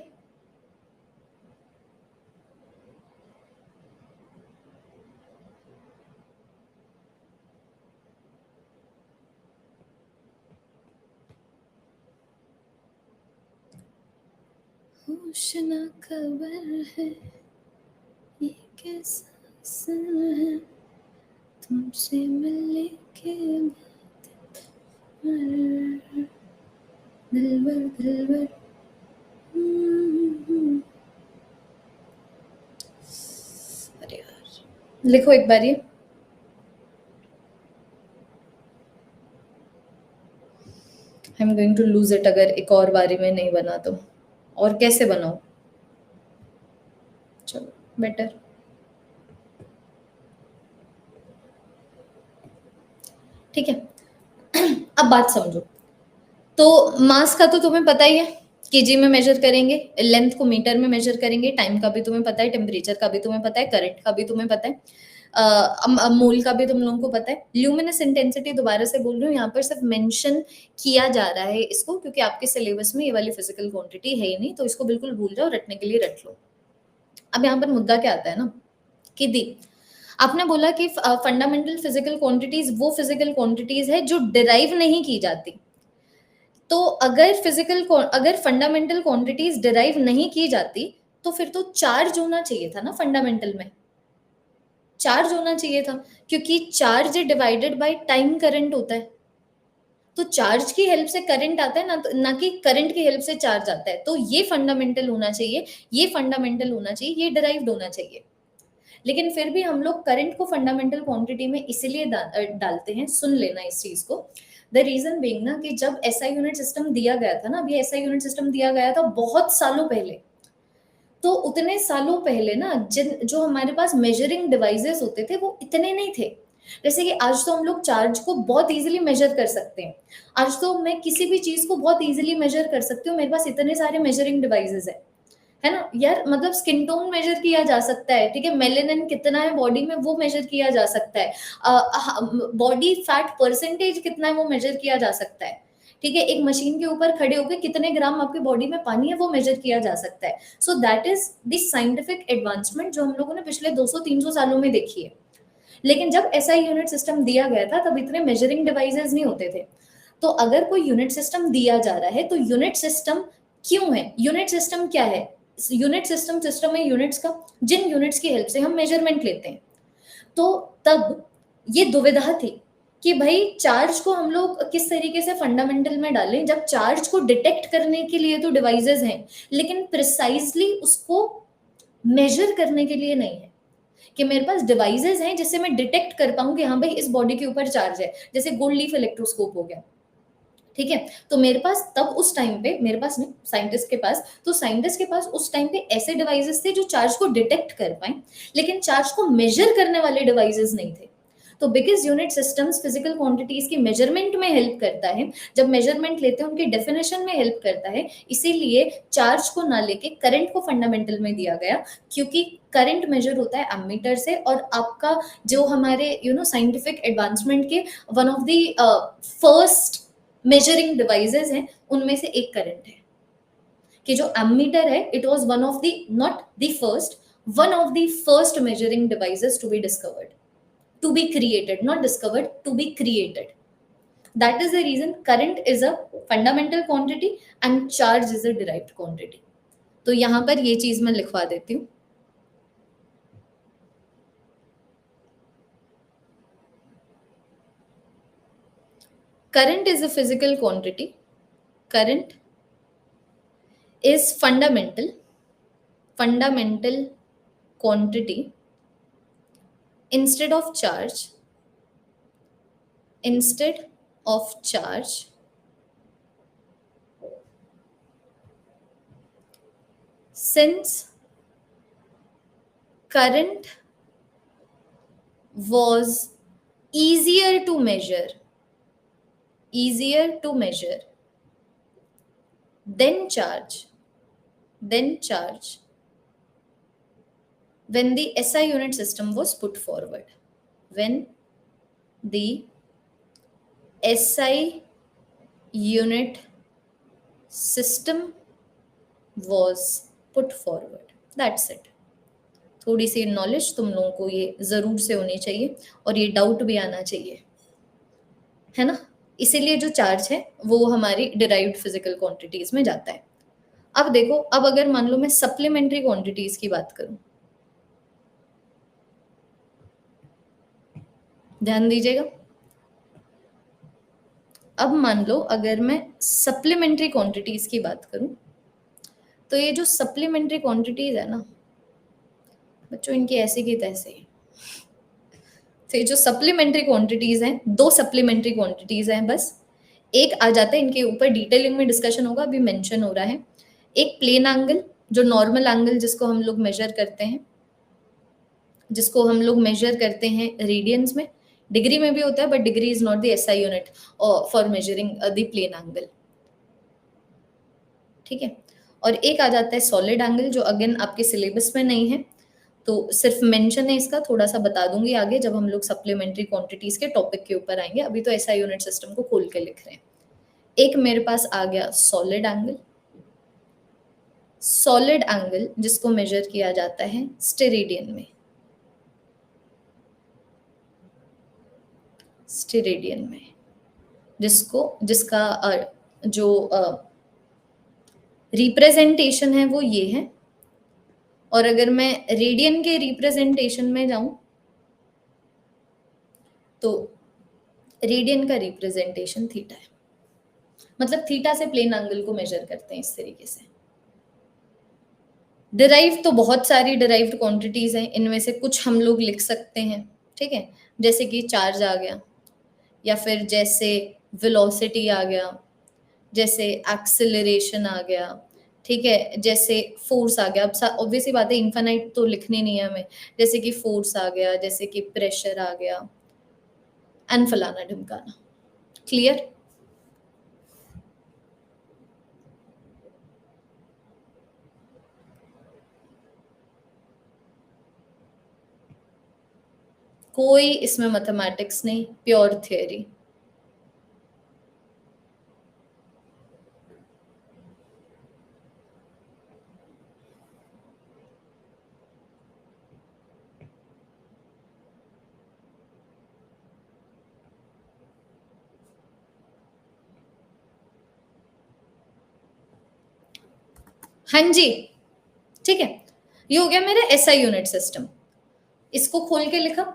होश ना खबर है ये कैसा असर है, तुमसे मिलने के बाद दिलबर दिलबर। अरे यार, लिखो एक बार ये। I am going to lose it अगर एक और बारी में नहीं बना तो। और कैसे बनाऊं? चलो बेटर। ठीक है। अब बात समझो। तो मास का तो तुम्हें पता ही है, केजी में मेजर करेंगे। लेंथ को मीटर में मेजर करेंगे। टाइम का भी तुम्हें पता है, टेम्परेचर का भी तुम्हें पता है, करंट का भी तुम्हें पता है, मोल का भी तुम लोगों को पता है। ल्यूमिनस इंटेंसिटी दोबारा से बोल रही हूँ, यहाँ पर सिर्फ मेंशन किया जा रहा है इसको, क्योंकि आपके सिलेबस में ये वाली फिजिकल क्वांटिटी है ही नहीं, तो इसको बिल्कुल भूल जाओ, रटने के लिए रट लो। अब यहाँ पर मुद्दा क्या आता है ना, कि दी आपने बोला कि फंडामेंटल फिजिकल क्वांटिटीज वो फिजिकल क्वांटिटीज है जो डिराइव नहीं की जाती। तो अगर फंडामेंटल क्वांटिटीज डिराइव नहीं की जाती, तो फिर तो चार्ज होना चाहिए था ना फंडामेंटल में। चार्ज होना चाहिए था, क्योंकि charge divided by time current होता है। तो चार्ज की हेल्प से करंट आता है ना, ना कि करंट की हेल्प से चार्ज आता है। तो ये फंडामेंटल होना चाहिए, ये फंडामेंटल होना चाहिए, ये डिराइव्ड होना चाहिए। लेकिन फिर भी हम लोग करंट को फंडामेंटल क्वांटिटी में इसलिए डालते हैं, सुन लेना इस चीज को। द रीजन बीइंग ना, कि जब एसआई यूनिट सिस्टम दिया गया था ना, अभी एसआई यूनिट सिस्टम दिया गया था बहुत सालों पहले। तो उतने सालों पहले ना, जिन जो हमारे पास मेजरिंग डिवाइसेस होते थे वो इतने नहीं थे। जैसे कि आज तो हम लोग चार्ज को बहुत इजीली मेजर कर सकते हैं। आज तो मैं किसी भी चीज को बहुत इजीली मेजर कर सकती हूँ, मेरे पास इतने सारे मेजरिंग डिवाइसेस है ना यार। मतलब स्किन टोन मेजर किया जा सकता है, ठीक है। मेलेनिन कितना है बॉडी में वो मेजर किया जा सकता है। बॉडी फैट परसेंटेज कितना है वो मेजर किया जा सकता है, ठीक है। एक मशीन के ऊपर खड़े होकर कितने ग्राम आपकी बॉडी में पानी है वो मेजर किया जा सकता है। So that is the scientific advancement जो हम लोगों ने पिछले 200-300 सालों में देखी है। लेकिन जब एसआई यूनिट सिस्टम दिया गया था तब इतने मेजरिंग डिवाइसेस नहीं होते थे। तो अगर कोई यूनिट सिस्टम दिया जा रहा है, तो यूनिट सिस्टम क्यों है? यूनिट सिस्टम क्या है? यूनिट सिस्टम सिस्टम है यूनिट्स का, जिन यूनिट्स की हेल्प से हम मेजरमेंट लेते हैं। तो तब ये दुविधा थी कि भाई चार्ज को हम लोग किस तरीके से फंडामेंटल में डालें, जब चार्ज को डिटेक्ट करने के लिए तो डिवाइसेस हैं, लेकिन प्रिसाइजली उसको मेजर करने के लिए नहीं है। कि मेरे पास डिवाइसेस हैं जिससे मैं डिटेक्ट कर पाऊं कि हाँ भाई इस बॉडी के ऊपर चार्ज है, जैसे गोल्ड लीफ इलेक्ट्रोस्कोप हो गया, ठीक है। तो मेरे पास तब उस टाइम पे, मेरे पास नहीं, साइंटिस्ट के पास, तो साइंटिस्ट के पास उस टाइम पे ऐसे डिवाइसेस थे जो चार्ज को डिटेक्ट कर पाए, लेकिन चार्ज को मेजर करने वाले डिवाइसेस नहीं थे। तो biggest unit systems physical quantities की मेजरमेंट में हेल्प करता है, जब मेजरमेंट लेते हैं उनके डेफिनेशन में हेल्प करता है, इसीलिए चार्ज को ना लेके करंट को फंडामेंटल में दिया गया, क्योंकि करंट मेजर होता है एमीटर से, और आपका जो हमारे साइंटिफिक एडवांसमेंट के one of the first measuring devices हैं, उनमें से एक करंट है। कि जो एमीटर है, it was one of the, not the first, one of the first measuring devices to be discovered, to be created, not discovered, to be created. That is the reason current is a fundamental quantity and charge is a derived quantity. तो यहां पर ये चीज मैं लिखवा देती हूं। Current is a physical quantity. Current is fundamental quantity instead of charge, since current was easier to measure than charge when the SI unit system was put forward. When the SI unit system was put forward. That's it. थोड़ी सी knowledge तुम लोगों को ये जरूर से होनी चाहिए, और ये डाउट भी आना चाहिए, है ना। इसीलिए जो चार्ज है वो हमारी डिराइव्ड फिजिकल क्वांटिटीज में जाता है। अब देखो, अब अगर मान लो मैं सप्लीमेंट्री क्वांटिटीज की बात करूं, ध्यान दीजिएगा। अब मान लो अगर मैं सप्लीमेंट्री क्वांटिटीज की बात करूं, तो ये जो सप्लीमेंट्री क्वांटिटीज है ना बच्चों, इनकी ऐसे की तैसे ही। तो ये जो सप्लीमेंट्री क्वांटिटीज हैं, दो सप्लीमेंट्री क्वांटिटीज हैं बस। एक आ जाता है, इनके ऊपर डिटेलिंग में डिस्कशन होगा, अभी मेंशन हो रहा है। एक प्लेन एंगल, जो नॉर्मल एंगल जिसको हम लोग मेजर करते हैं रेडियंस में, डिग्री में भी होता है, but degree is not the SI unit for measuring the plane angle, ठीक है। और एक आ जाता है सॉलिड एंगल, जो अगेन आपके सिलेबस में नहीं है, तो सिर्फ मेंशन है इसका, थोड़ा सा बता दूंगी आगे जब हम लोग सप्लीमेंट्री क्वांटिटीज के टॉपिक के ऊपर आएंगे, अभी तो एसआई यूनिट सिस्टम को खोल के लिख रहे हैं। एक मेरे पास आ गया सॉलिड एंगल, जिसको मेजर किया जाता है स्टेरेडियन में, जिसका जो रिप्रेजेंटेशन है वो ये है। और अगर मैं रेडियन के रिप्रेजेंटेशन में जाऊं, तो रेडियन का रिप्रेजेंटेशन थीटा है, मतलब थीटा से प्लेन एंगल को मेजर करते हैं इस तरीके से। डिराइव तो बहुत सारी डिराइव्ड क्वांटिटीज हैं, इनमें से कुछ हम लोग लिख सकते हैं, ठीक है। जैसे कि चार्ज आ गया, या फिर जैसे वेलोसिटी आ गया, जैसे एक्सेलरेशन आ गया, ठीक है, जैसे फोर्स आ गया। अब ऑब्वियसली बात है, इन्फिनाइट तो लिखनी नहीं है हमें, जैसे कि फोर्स आ गया, जैसे कि प्रेशर आ गया, एंड फलाना ढिमकाना। क्लियर? कोई इसमें मैथमेटिक्स नहीं, प्योर थियरी। हाँ जी, ठीक है। ये हो गया मेरा एसआई यूनिट सिस्टम, इसको खोल के लिखा।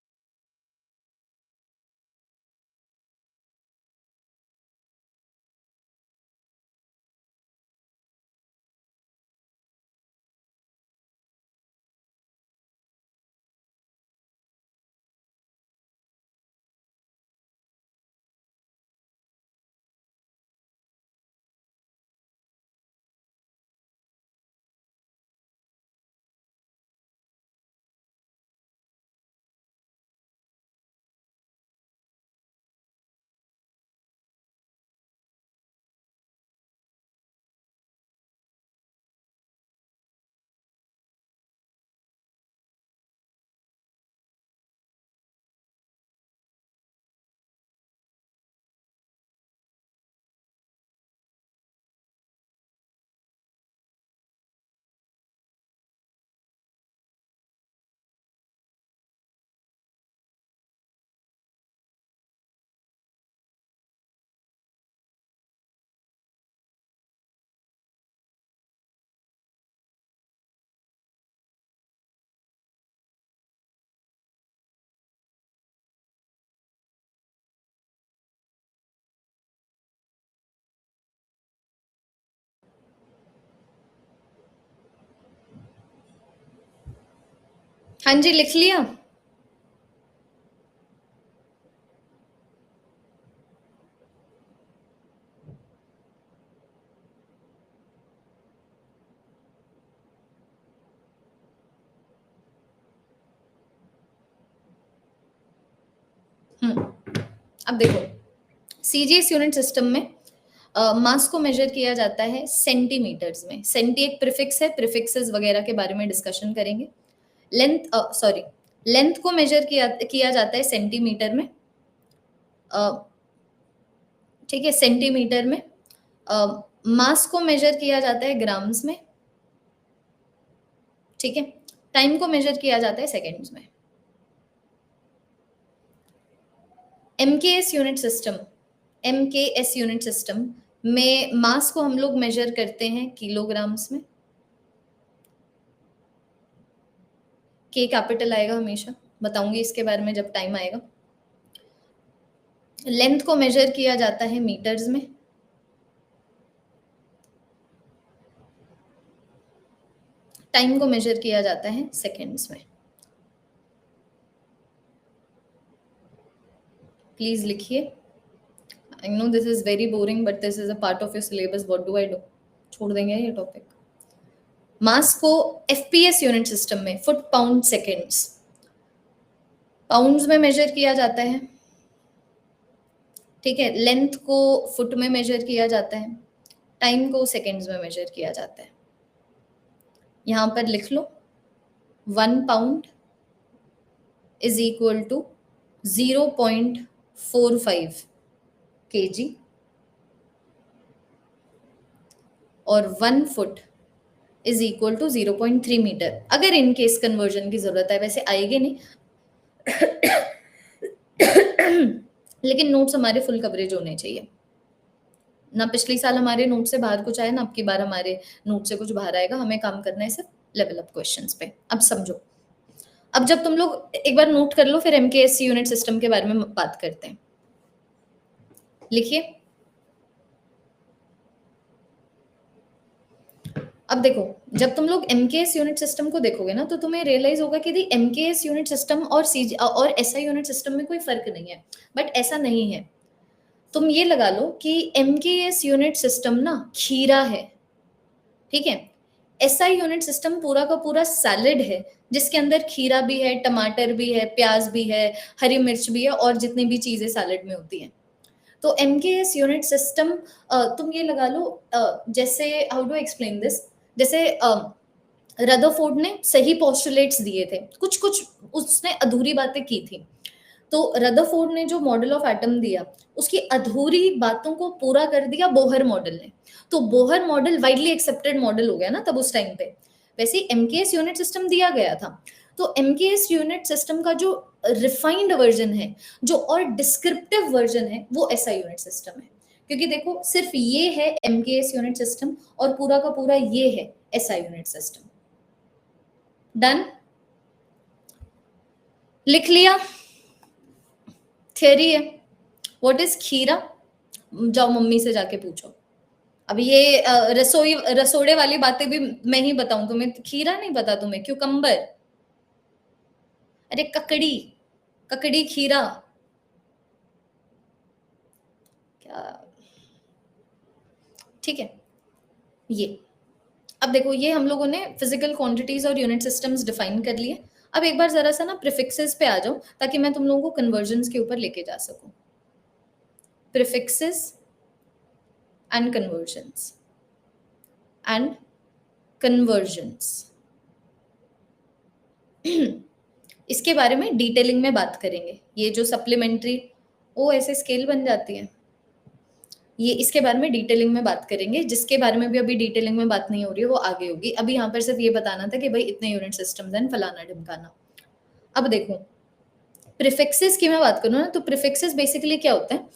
हाँ जी, लिख लिया। अब देखो, सीजीएस यूनिट सिस्टम में मास को मेजर किया जाता है सेंटीमीटर्स में। सेंटी एक प्रीफिक्स है, प्रीफिक्सेस वगैरह के बारे में डिस्कशन करेंगे। लेंथ को मेजर किया जाता है सेंटीमीटर में। ठीक है, सेंटीमीटर में। मास को मेजर किया जाता है ग्राम्स में। ठीक है, टाइम को मेजर किया जाता है सेकेंड्स में। MKS unit system, MKS unit system में मास को हम लोग मेजर करते हैं किलोग्राम्स में। के कैपिटल आएगा हमेशा, बताऊंगी इसके बारे में जब टाइम आएगा। लेंथ को मेजर किया जाता है मीटर्स में। टाइम को मेजर किया जाता है सेकेंड्स में। प्लीज लिखिए। I know this is very boring but this is a part of your syllabus, what do I do? छोड़ देंगे ये टॉपिक। मास को एफपीएस यूनिट सिस्टम में, फुट पाउंड सेकेंड्स, पाउंड्स में मेजर किया जाता है। ठीक है, लेंथ को फुट में मेजर किया जाता है, टाइम को सेकेंड्स में मेजर किया जाता है। यहां पर लिख लो, 1 pound is equal to 0.45 kg और 1 foot is equal to 0.3 metre. अगर इन केस कन्वर्जन की जरूरत है, वैसे आएगी नहीं लेकिन नोट्स हमारे फुल कवरेज होने चाहिए ना। पिछले साल हमारे नोट से बाहर कुछ आया ना, अब की बार हमारे नोट से कुछ बाहर आएगा। हमें काम करना है सिर्फ लेवल अप क्वेश्चंस पे। अब समझो, अब जब तुम लोग एक बार नोट कर लो, फिर एमकेएस यूनिट सिस्टम के बारे में बात करते हैं। लिखिए। अब देखो, जब तुम लोग एमकेएस यूनिट सिस्टम को देखोगे ना, तो तुम्हें रियलाइज होगा कि एमकेएस यूनिट सिस्टम और सीजी और एसआई यूनिट सिस्टम में कोई फर्क नहीं है, बट ऐसा नहीं है। तुम ये लगा लो कि एमकेएस यूनिट सिस्टम ना खीरा है, ठीक है। एसआई यूनिट सिस्टम पूरा का पूरा सैलेड है, जिसके अंदर खीरा भी है, टमाटर भी है, प्याज भी है, हरी मिर्च भी है, और जितनी भी चीजें सैलेड में होती हैं। तो एमकेएस यूनिट सिस्टम, तुम ये लगा लो, जैसे हाउ डू एक्सप्लेन दिस, जैसे रदरफोर्ड ने सही पोस्टुलेट्स दिए थे, कुछ कुछ उसने अधूरी बातें की थी। तो रदरफोर्ड ने जो मॉडल ऑफ एटम दिया, उसकी अधूरी बातों को पूरा कर दिया बोहर मॉडल ने। तो Bohr model widely accepted model हो गया ना तब उस टाइम पे। वैसे एमकेएस यूनिट सिस्टम दिया गया था। तो एमकेएस यूनिट सिस्टम का जो रिफाइंड वर्जन है, जो और डिस्क्रिप्टिव वर्जन है, वो एसआई यूनिट सिस्टम है। क्योंकि देखो, सिर्फ ये है एमकेएस यूनिट सिस्टम और पूरा का पूरा ये है एसआई यूनिट सिस्टम। डन, लिख लिया। थियरी है। व्हाट इज खीरा? जाओ मम्मी से जाके पूछो। अब ये रसोड़े वाली बातें भी मैं ही बताऊं तुम्हें? खीरा नहीं पता तुम्हें? क्यूकम्बर, अरे ककड़ी, ककड़ी खीरा क्या? ठीक है। ये अब देखो, ये हम लोगों ने फिजिकल क्वांटिटीज और यूनिट सिस्टम्स डिफाइन कर लिए। अब एक बार जरा सा ना प्रीफिक्सेस पे आ जाओ, ताकि मैं तुम लोगों को कन्वर्जन्स के ऊपर लेके जा सकूं। Prefixes and convergence and convergence, इसके बारे में डिटेलिंग में बात करेंगे। ये जो सप्लीमेंट्री ओ ऐसे स्केल बन जाती है, ये इसके बारे में डिटेलिंग में बात करेंगे। जिसके बारे में भी अभी डिटेलिंग में बात नहीं हो रही है, वो आगे होगी। अभी यहाँ पर सिर्फ ये बताना था कि भाई इतने यूनिट सिस्टम्स हैं, फलाना ढिमकाना। अब देखो, प्रीफिक्सेस की मैं बात करूँ ना, तो प्रीफिक्सेस बेसिकली क्या होता है,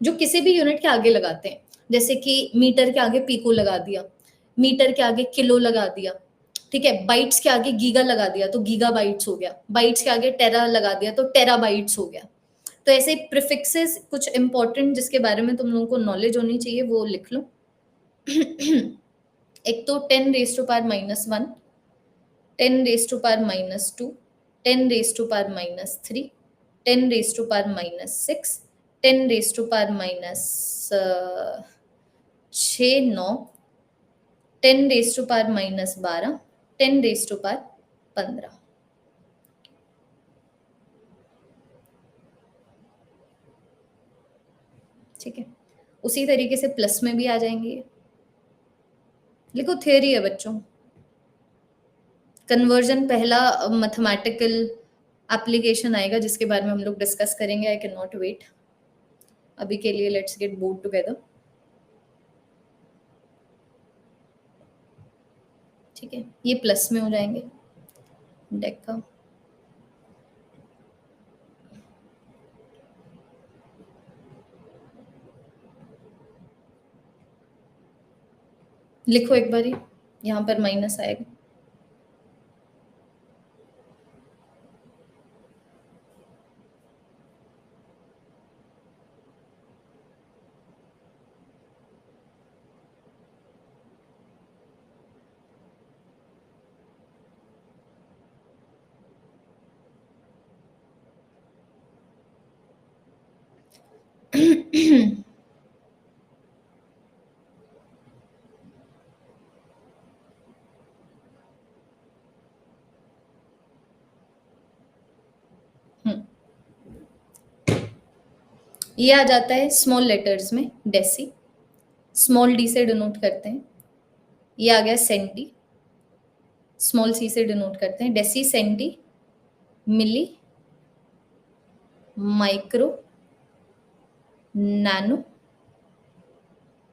जो किसी भी यूनिट के आगे लगाते हैं। जैसे कि मीटर के आगे पीको लगा दिया, मीटर के आगे किलो लगा दिया, ठीक है। बाइट्स के आगे गीगा लगा दिया तो गीगा बाइट्स हो गया, बाइट्स के आगे टेरा लगा दिया तो टेरा बाइट्स हो गया। तो ऐसे प्रीफिक्सेस कुछ इंपॉर्टेंट जिसके बारे में तुम लोगों को नॉलेज होनी चाहिए, वो लिख लो। एक तो 10⁻⁻1, 10⁻⁻2, 10 raise to power minus 3, 10 raise to power minus 6, 10 raise to power minus 6, 9, 10 raise to power minus 12, 10 raise to power 15। ठीक है, उसी तरीके से प्लस में भी आ जाएंगे। लिखो थ्योरी है बच्चों, कन्वर्जन पहला मैथमेटिकल एप्लीकेशन आएगा जिसके बारे में हम लोग डिस्कस करेंगे। I can not wait. अभी के लिए लेट्स गेट बोर्ड टुगेदर। ठीक है, ये प्लस में हो जाएंगे डेका। लिखो एक बारी, यहाँ पर माइनस आएगा। ये आ जाता है स्मॉल लेटर्स में डेसी, स्मॉल डी से डिनोट करते हैं। ये आ गया सेंटी, स्मॉल सी से डिनोट करते हैं। डेसी, सेंटी, मिली, माइक्रो, नैनो,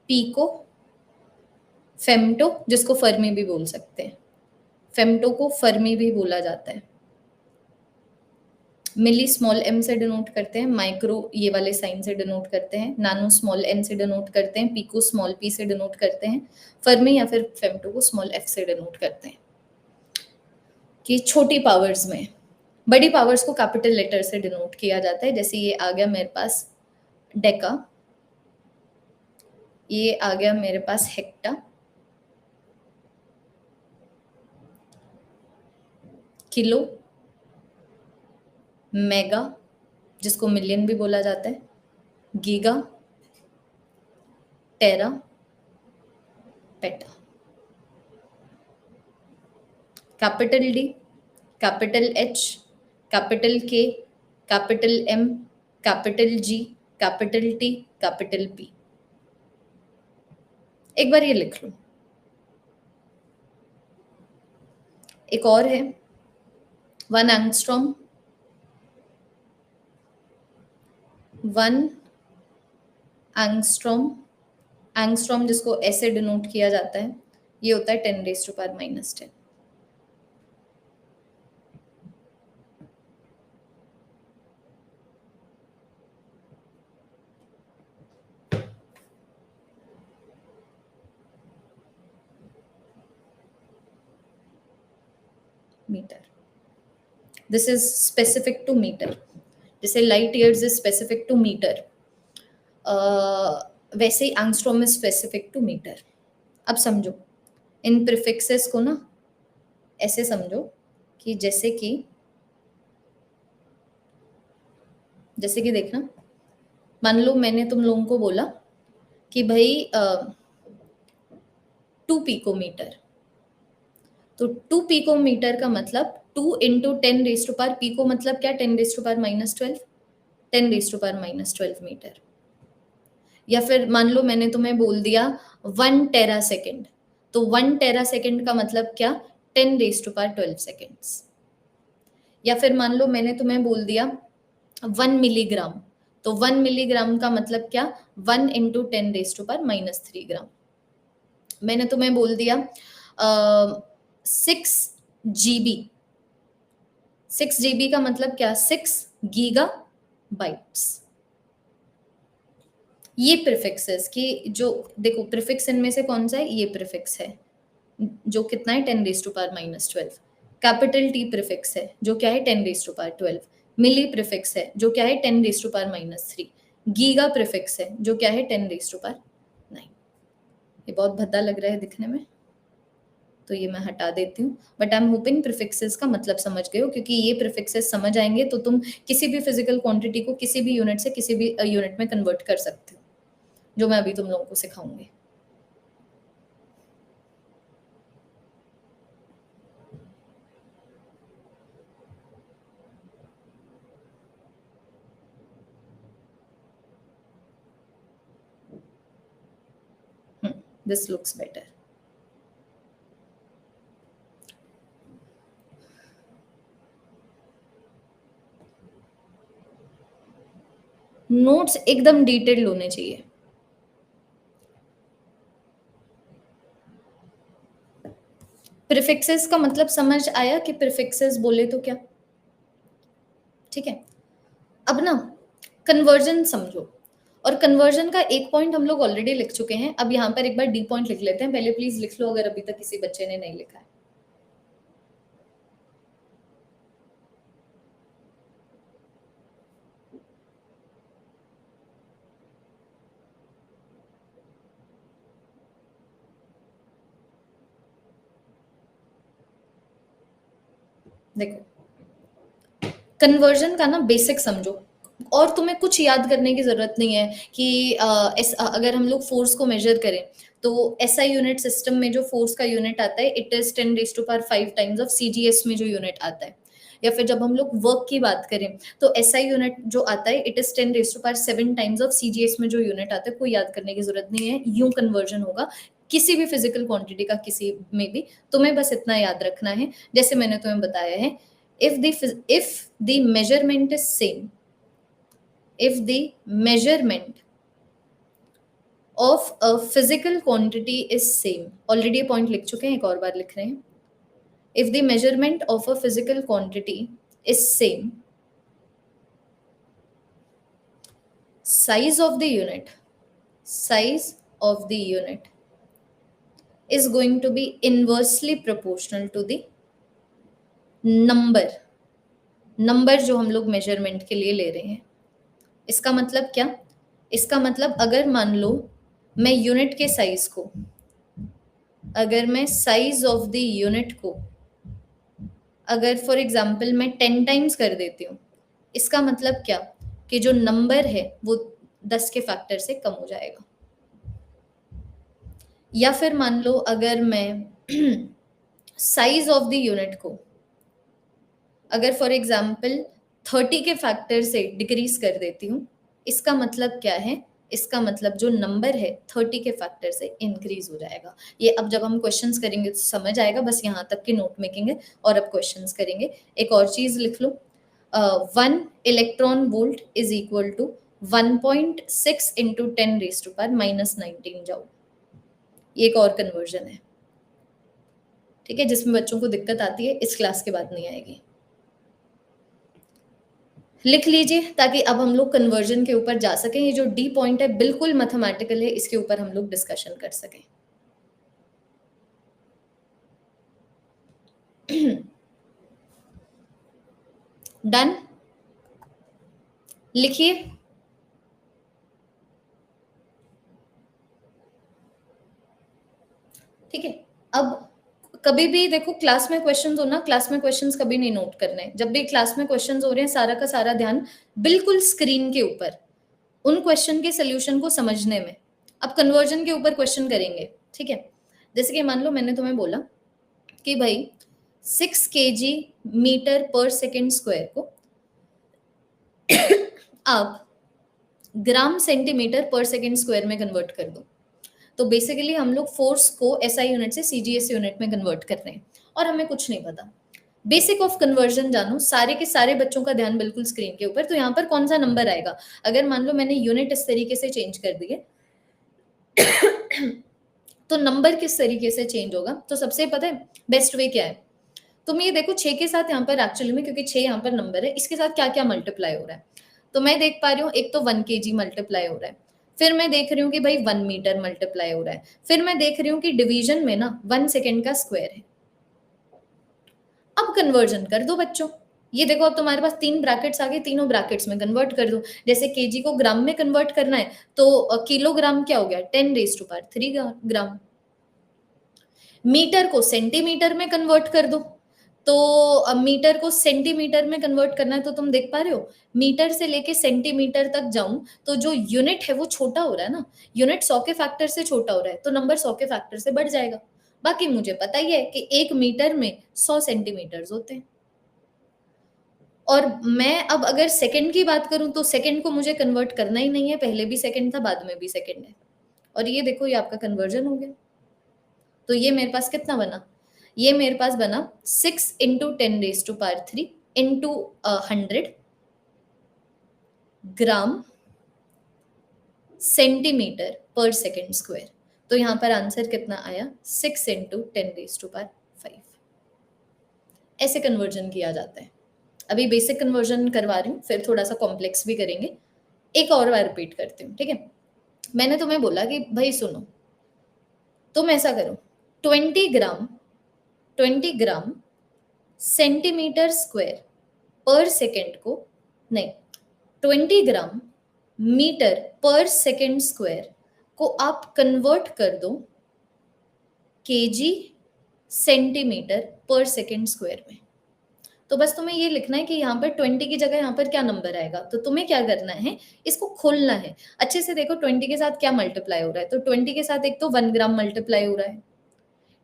पीको, फेम्टो, जिसको फर्मी भी बोल सकते हैं। फेम्टो को फर्मी भी बोला जाता है। मिली स्मॉल एम से डिनोट करते हैं, माइक्रो ये वाले साइन से डिनोट करते हैं, नानो स्मॉल एन से डिनोट करते हैं, पीको स्मॉल पी से डिनोट करते हैं, फर्मी या फिर फेम्टो को स्मॉल एफ से डिनोट करते हैं। कि छोटी पावर्स में, बड़ी पावर्स को कैपिटल लेटर से डिनोट किया जाता है। जैसे ये आ गया मेरे पास डेका, ये आ गया मेरे पास हेक्टा, किलो, मेगा जिसको मिलियन भी बोला जाता है, giga, tera, peta. Capital D, capital H, capital K, capital M, capital G, capital T, capital P. एक बार ये लिख लो। एक और है 1 एंगस्ट्रॉम, 1 एंगस्ट्रॉम, एंगस्ट्रॉम जिसको ऐसे डिनोट किया जाता है, ये होता है 10 raise to power minus 10। Metre, this is specific to metre. जैसे light years is specific to metre, वैसे ही angstrom is specific to metre. अब समझो इन प्रीफिक्सेस को ना ऐसे समझो कि जैसे कि देखना, मान लो मैंने तुम लोगों को बोला कि भाई 2 पिकोमीटर, तो 2 पिकोमीटर का मतलब 2 into 10 raise to power, pico मतलब क्या, 10 raise to power minus 12, 10 raise to power minus 12 metre. या फिर मान लो मैंने तुम्हें बोल दिया 1 टेरा सेकेंड, तो 1 टेरा सेकेंड का मतलब क्या, 10 रेज टू पावर 12 सेकेंड्स। या फिर मान लो मैंने तुम्हें बोल दिया 1 मिलीग्राम, तो 1 मिलीग्राम का मतलब क्या, 1 into 10 raise to power minus 3 gram. मैंने तुम्हें बोल दिया 6 जीबी, 6 जीबी का मतलब क्या, 6 गीगा बाइट्स। ये प्रीफिक्सेस की जो देखो, प्रीफिक्स इनमें से कौन सा है, ये प्रीफिक्स है जो कितना है 10 raise to power minus 12। Capital T prefix है जो क्या है 10 raise to power 12। Milli prefix है जो क्या है 10 raise to power minus 3। Giga prefix है जो क्या है 10 रेज टू पावर 9। ये बहुत भद्दा लग रहा है दिखने में। तो ये मैं हटा देती हूँ, but I am hoping prefixes का मतलब समझ गए हो, क्योंकि ये प्रीफिक्सेस समझ आएंगे तो तुम किसी भी फिजिकल क्वांटिटी को किसी भी यूनिट से किसी भी यूनिट में कन्वर्ट कर सकते हो, जो मैं अभी तुम लोगों को सिखाऊंगी। This looks better. नोट्स एकदम डिटेल्ड होने चाहिए। प्रीफिक्सेस का मतलब समझ आया कि प्रीफिक्सेस बोले तो क्या? ठीक है, अब ना कन्वर्जन समझो, और कन्वर्जन का एक पॉइंट हम लोग ऑलरेडी लिख चुके हैं। अब यहाँ पर एक बार डी पॉइंट लिख लेते हैं, पहले प्लीज लिख लो अगर अभी तक किसी बच्चे ने नहीं लिखा है। देखो, कन्वर्जन का ना बेसिक समझो, और तुम्हें कुछ याद करने की जरूरत नहीं है कि अगर हम लोग फोर्स को मेजर करें तो एसआई यूनिट सिस्टम में जो फोर्स का यूनिट आता है it is 10⁵ times of CGS में जो यूनिट आता है, या फिर जब हम लोग वर्क की बात करें तो एसआई यूनिट जो आता है it is 10⁻7 times of CGS में जो यूनिट आता है। कोई याद करने की जरूरत नहीं है, यूं कन्वर्जन होगा किसी भी फिजिकल क्वांटिटी का किसी में भी। तुम्हें बस इतना याद रखना है जैसे मैंने तुम्हें बताया है, if the measurement is same, if the measurement of a physical quantity is same, already ये point लिख चुके हैं, एक और बार लिख रहे हैं, if the measurement of a physical quantity is same, size of the unit is going to be inversely proportional to the number जो हम लोग मेजरमेंट के लिए ले रहे हैं। इसका मतलब क्या? इसका मतलब अगर मान लो मैं यूनिट के साइज को, अगर मैं साइज ऑफ द यूनिट को अगर फॉर एग्जांपल मैं 10 टाइम्स कर देती हूँ, इसका मतलब क्या कि जो नंबर है वो 10 के फैक्टर से कम हो जाएगा। या फिर मान लो अगर मैं साइज ऑफ द यूनिट को अगर फॉर एग्जांपल 30 के फैक्टर से डिक्रीज कर देती हूँ, इसका मतलब क्या है? इसका मतलब जो नंबर है 30 के फैक्टर से इंक्रीज हो जाएगा। ये अब जब हम क्वेश्चंस करेंगे तो समझ आएगा, बस यहाँ तक की नोट मेकिंग है और अब क्वेश्चंस करेंगे। एक और चीज लिख लो, 1 electron volt is equal to 1.6 into 10⁻⁻19 जाओ। ये एक और कन्वर्जन है, ठीक है, जिसमें बच्चों को दिक्कत आती है, इस क्लास के बाद नहीं आएगी। लिख लीजिए ताकि अब हम लोग कन्वर्जन के ऊपर जा सकें। ये जो डी पॉइंट है बिल्कुल मैथमेटिकल है, इसके ऊपर हम लोग डिस्कशन कर सकें। डन, लिखिए। ठीक है, अब कभी भी देखो क्लास में क्वेश्चंस हो ना, क्लास में क्वेश्चंस कभी नहीं नोट करने। जब भी क्लास में क्वेश्चंस हो रहे हैं सारा का सारा ध्यान बिल्कुल स्क्रीन के ऊपर, उन क्वेश्चन के सोल्यूशन को समझने में। अब कन्वर्जन के ऊपर क्वेश्चन करेंगे, ठीक है। जैसे कि मान लो मैंने तुम्हें बोला कि भाई 6 kg मीटर पर सेकेंड स्क्वायर को आप ग्राम सेंटीमीटर पर सेकेंड स्क्वायर में कन्वर्ट कर दो। तो बेसिकली हम लोग फोर्स को एसआई यूनिट से सीजीएस यूनिट में कन्वर्ट कर रहे हैं और हमें कुछ नहीं पता। बेसिक ऑफ कन्वर्जन जानो, सारे के सारे बच्चों का ध्यान बिल्कुल स्क्रीन के ऊपर। तो यहाँ पर कौन सा नंबर आएगा? अगर मान लो मैंने यूनिट इस तरीके से चेंज कर दिए तो नंबर किस तरीके से चेंज होगा? तो सबसे पता है बेस्ट वे क्या है? तुम ये देखो 6 के साथ यहाँ पर एक्चुअली में, क्योंकि 6 यहाँ पर नंबर है, इसके साथ क्या क्या मल्टीप्लाई हो रहा है। तो मैं देख पा रही हूँ एक तो 1 kg मल्टीप्लाई हो रहा है, फिर मैं देख रही हूँ कि भाई 1 मीटर मल्टीप्लाई हो रहा है, फिर मैं देख रही हूँ कि डिवीजन में ना 1 सेकेंड का स्क्वायर है। अब कन्वर्जन कर दो बच्चों। ये देखो अब तुम्हारे पास 3 ब्रैकेट्स आ गए, तीनों ब्रैकेट्स में कन्वर्ट कर दो। जैसे केजी को ग्राम में कन्वर्ट करना है तो किलोग्राम क्या हो गया? 10⁻³ ग्राम। मीटर को सेंटीमीटर में कन्वर्ट कर दो, तो अब मीटर को सेंटीमीटर में कन्वर्ट करना है, तो तुम देख पा रहे हो मीटर से लेके सेंटीमीटर तक जाऊं तो जो यूनिट है वो छोटा हो रहा है ना, यूनिट 100 के फैक्टर से छोटा हो रहा है, तो नंबर 100 के फैक्टर से बढ़ जाएगा। बाकी मुझे पता ही है कि 1 मीटर में 100 सेंटीमीटर होते हैं। और मैं अब अगर सेकंड की बात करूं तो सेकंड को मुझे कन्वर्ट करना ही नहीं है, पहले भी सेकंड था, बाद में भी सेकंड है। और ये देखो, ये आपका कन्वर्जन हो गया। तो ये मेरे पास कितना बना, ये मेरे पास बना 6 इंटू 10⁻³ इंटू 100 ग्राम सेंटीमीटर पर सेकेंड स्क्वायर। तो यहां पर आंसर कितना आया, 6 इंटू 10⁵। ऐसे कन्वर्जन किया जाता है। अभी बेसिक कन्वर्जन करवा रही हूँ, फिर थोड़ा सा कॉम्प्लेक्स भी करेंगे। एक और बार रिपीट करती हूँ, ठीक है। मैंने तुम्हें बोला कि भाई सुनो, तुम ऐसा करो, 20 ग्राम सेंटीमीटर स्क्वायर पर सेकेंड को, नहीं, 20 ग्राम मीटर पर सेकेंड स्क्वायर को आप कन्वर्ट कर दो केजी सेंटीमीटर पर सेकेंड स्क्वायर में। तो बस तुम्हें ये लिखना है कि यहाँ पर 20 की जगह यहाँ पर क्या नंबर आएगा। तो तुम्हें क्या करना है, इसको खोलना है अच्छे से। देखो 20 के साथ क्या मल्टीप्लाई हो रहा है, तो 20 के साथ एक तो 1 ग्राम मल्टीप्लाई हो रहा है,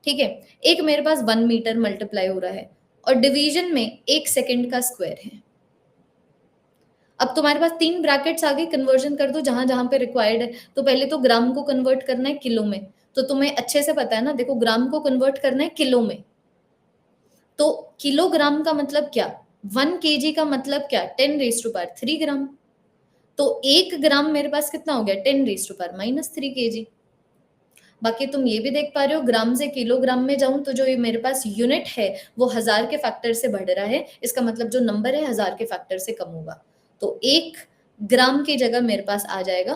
ठीक है, एक मेरे पास 1 मीटर मल्टीप्लाई हो रहा है, और डिवीजन में 1 सेकेंड का स्क्वायर है। अब तुम्हारे पास 3 ब्रैकेट्स आगे, कन्वर्जन कर दो जहां जहां पे रिक्वायर्ड है। तो पहले तो ग्राम को कन्वर्ट करना है किलो में, तो तुम्हें अच्छे से पता है ना, देखो ग्राम को कन्वर्ट करना है किलो में, तो किलोग्राम का मतलब क्या, 1 केजी का मतलब क्या, 10⁻³ ग्राम। तो 1 ग्राम मेरे पास कितना हो गया, 10⁻³ केजी। बाकी तुम ये भी देख पा रहे हो, ग्राम से किलोग्राम में जाऊं तो जो ये मेरे पास यूनिट है वो 1000 के फैक्टर से बढ़ रहा है, इसका मतलब जो नंबर है 1000 के फैक्टर से कम होगा। तो 1 ग्राम की जगह मेरे पास आ जाएगा,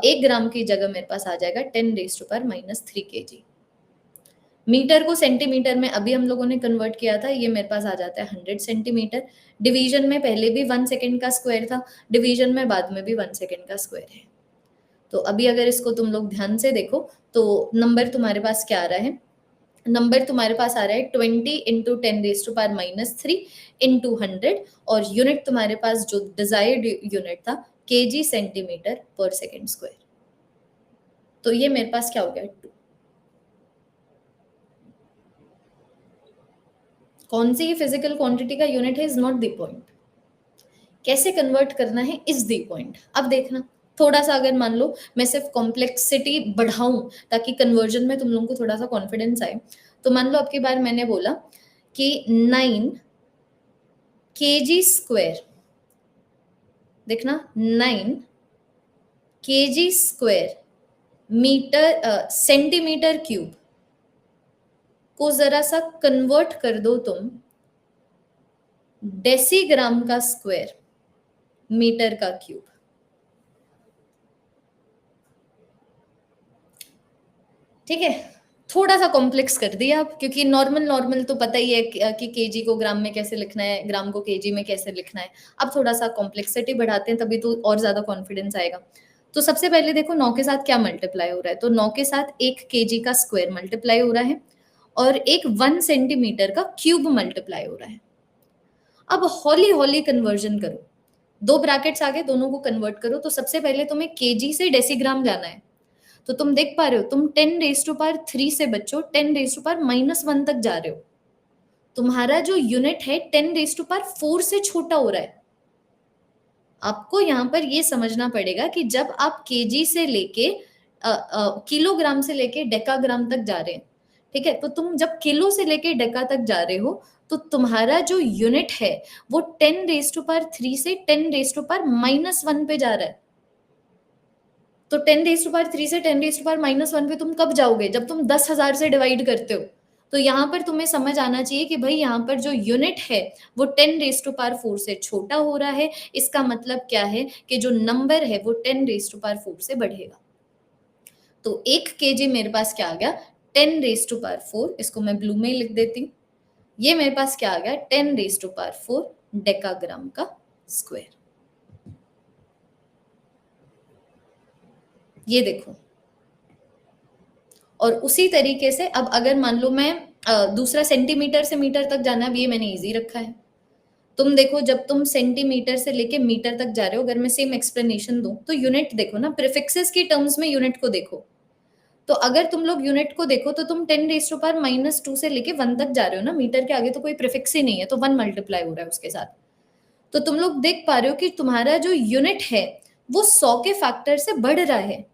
1 ग्राम की जगह मेरे पास आ जाएगा 10⁻³ केजी। मीटर को सेंटीमीटर में अभी हम लोगों ने कन्वर्ट किया था, ये मेरे पास आ जाता है 100 सेंटीमीटर। डिवीजन में पहले भी 1 सेकेंड का स्क्वायर था, डिवीजन में बाद में भी 1 सेकेंड का स्क्वायर है। तो अभी अगर इसको तुम लोग ध्यान से देखो तो नंबर तुम्हारे पास क्या आ रहा है, नंबर तुम्हारे पास आ रहा है 20 इंटू 10⁻³ इंटू 100, और यूनिट तुम्हारे पास जो डिजायर्ड यूनिट था केजी सेंटीमीटर पर सेकेंड स्क्वायर। तो ये मेरे पास क्या हो गया, 2। कौन सी फिजिकल क्वांटिटी का यूनिट है इज नॉट द पॉइंट, कैसे कन्वर्ट करना है इज द पॉइंट। अब देखना, थोड़ा सा अगर मान लो मैं सिर्फ कॉम्प्लेक्सिटी बढ़ाऊं ताकि कन्वर्जन में तुम लोगों को थोड़ा सा कॉन्फिडेंस आए, तो मान लो अब की बार मैंने बोला कि 9 केजी स्क्वायर, देखना 9 KG square metre centimetre cube को जरा सा कन्वर्ट कर दो तुम डेसीग्राम का स्क्वायर मीटर का क्यूब। ठीक है, थोड़ा सा कॉम्प्लेक्स कर दिया आप, क्योंकि नॉर्मल नॉर्मल तो पता ही है कि केजी को ग्राम में कैसे लिखना है, ग्राम को केजी में कैसे लिखना है। अब थोड़ा सा कॉम्प्लेक्सिटी बढ़ाते हैं, तभी तो और ज्यादा कॉन्फिडेंस आएगा। तो सबसे पहले देखो 9 के साथ क्या मल्टीप्लाई हो रहा है, तो 9 के साथ 1 केजी का स्क्वायर मल्टीप्लाई हो रहा है, और एक 1 सेंटीमीटर का क्यूब मल्टीप्लाई हो रहा है। अब हौली हौली कन्वर्जन करो, 2 ब्रैकेट्स आगे, दोनों को कन्वर्ट करो। तो सबसे पहले तुम्हें केजी से डेसीग्राम लाना है, तो तुम देख पा रहे हो तुम 10⁻³ से बच्चों 10⁻⁻1 तक जा रहे हो। तुम्हारा जो यूनिट है 10⁻⁴ से छोटा हो रहा है। आपको यहाँ पर ये समझना पड़ेगा कि जब आप केजी से लेके किलोग्राम से लेके डेकाग्राम तक जा रहे हैं, ठीक है, तो तुम जब किलो से लेके डेका तक जा रहे हो तो तुम्हारा जो यूनिट है वो 10⁻³ से 10⁻⁻1 पे जा रहा है। तो 10⁻³ से 10⁻⁻1 पे तुम कब जाओगे, जब तुम 10,000 से डिवाइड करते हो। तो यहाँ पर तुम्हें समझ आना चाहिए कि भाई यहाँ पर जो यूनिट है वो 10⁻⁴ से छोटा हो रहा है। इसका मतलब क्या है कि जो नंबर है वो 10⁻⁴ से बढ़ेगा। तो 1 केजी मेरे पास क्या आ गया, 10⁻⁴, इसको मैं ब्लू में लिख देती हूँ। ये मेरे पास क्या आ गया, 10⁻⁴ डेकाग्राम का स्क्वायर। ये देखो, और उसी तरीके से अब अगर मान लो मैं दूसरा सेंटीमीटर से मीटर तक जाना, अब ये मैंने इजी रखा है। तुम देखो जब तुम सेंटीमीटर से लेके मीटर तक जा रहे हो, अगर मैं सेम एक्सप्लेनेशन दूं तो यूनिट देखो ना, प्रीफिक्सेस की टर्म्स में यूनिट को देखो। तो अगर तुम लोग यूनिट को देखो तो तुम 10⁻⁻² से लेके 1 तक जा रहे हो ना, मीटर के आगे तो कोई प्रीफिक्स ही नहीं है, तो 1 मल्टीप्लाई हो रहा है उसके साथ। तो तुम लोग देख पा रहे हो कि तुम्हारा जो यूनिट है वो 100 के फैक्टर से बढ़ रहा है।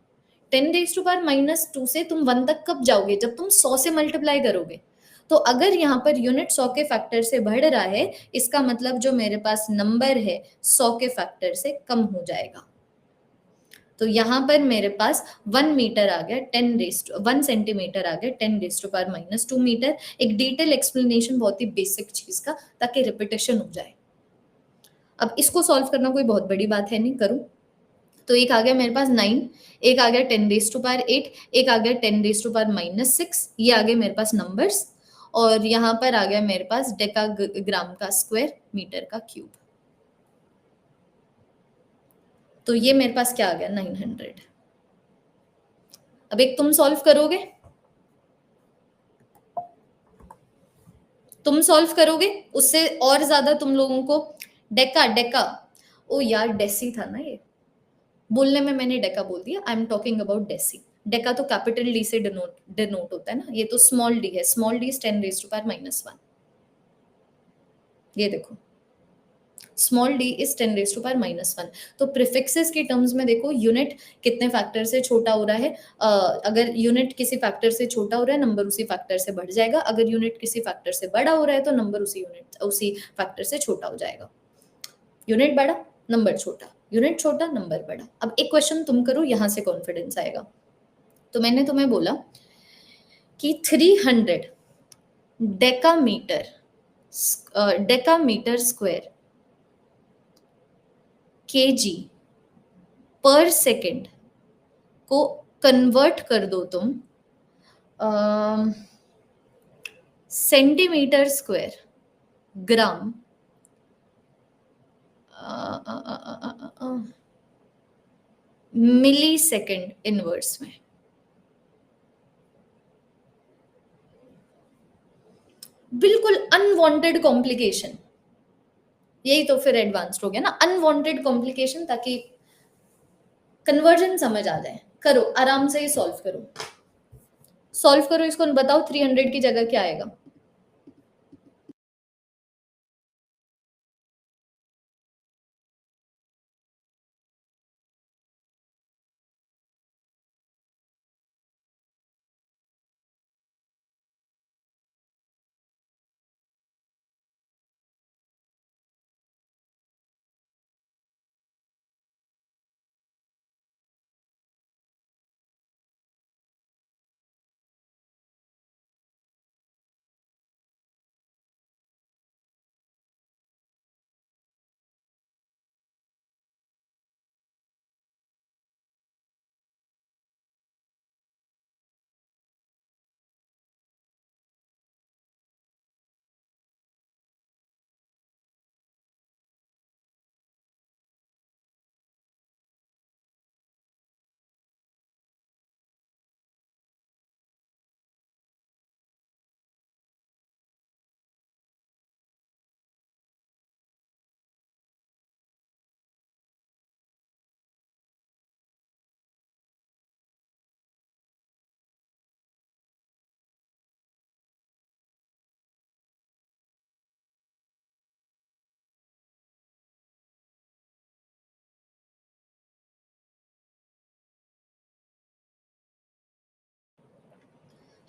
10⁻⁻² से तुम 1 तक कब जाओगे, जब तुम 100 से मल्टीप्लाई करोगे। तो अगर यहाँ पर यूनिट 100 के फैक्टर से बढ़ रहा है, इसका मतलब जो मेरे पास नंबर है 100 के फैक्टर से कम हो जाएगा। तो यहाँ पर मेरे पास 1 मीटर आ गया, 1 सेंटीमीटर आ गया 10⁻⁻² मीटर। एक डिटेल एक्सप्लेनेशन, बहुत ही बेसिक चीज का, ताकि रिपीटेशन हो जाए। अब इसको सॉल्व करना कोई बहुत बड़ी बात है नहीं, करूं तो एक आ गया मेरे पास 9, एक आ गया 10⁸8, एक आ गया 10⁻⁻6, ये आ गए मेरे पास नंबर्स। और यहाँ पर आ गया मेरे पास डेकाग्राम का स्क्वायर, मीटर का क्यूब। तो ये मेरे पास क्या आ गया 900। अब एक तुम सॉल्व करोगे, तुम सॉल्व करोगे उससे और ज्यादा तुम लोगों को डेका डेका ओ यार डेसी था ना, ये बोलने में मैंने डेका बोल दिया। I am talking about deci. Deca तो कैपिटल डी से डिनोट होता है ना, ये तो स्मॉल डी है। Small D is 10⁻⁻1। ये देखो स्मॉल डी इज 10⁻⁻1। तो प्रीफिक्सेस की टर्म्स में देखो यूनिट कितने फैक्टर से छोटा हो रहा है। अगर यूनिट किसी फैक्टर से छोटा हो रहा है, नंबर उसी फैक्टर से बढ़ जाएगा। अगर यूनिट किसी फैक्टर से बड़ा हो रहा है तो नंबर उसी फैक्टर से छोटा हो जाएगा। यूनिट बड़ा, नंबर छोटा, यूनिट छोटा, नंबर बड़ा। अब एक क्वेश्चन तुम करो, यहां से कॉन्फिडेंस आएगा। तो मैंने तुम्हें बोला कि 300 डेकामीटर स्क्वायर kg पर सेकेंड को कन्वर्ट कर दो तुम सेंटीमीटर स्क्वायर ग्राम मिली सेकेंड इनवर्स में। बिल्कुल अनवांटेड कॉम्प्लिकेशन, यही तो फिर एडवांस्ड हो गया ना, अनवांटेड कॉम्प्लिकेशन, ताकि कन्वर्जन समझ आ जाए। करो आराम से ही सॉल्व करो, सॉल्व करो इसको, बताओ 300 की जगह क्या आएगा।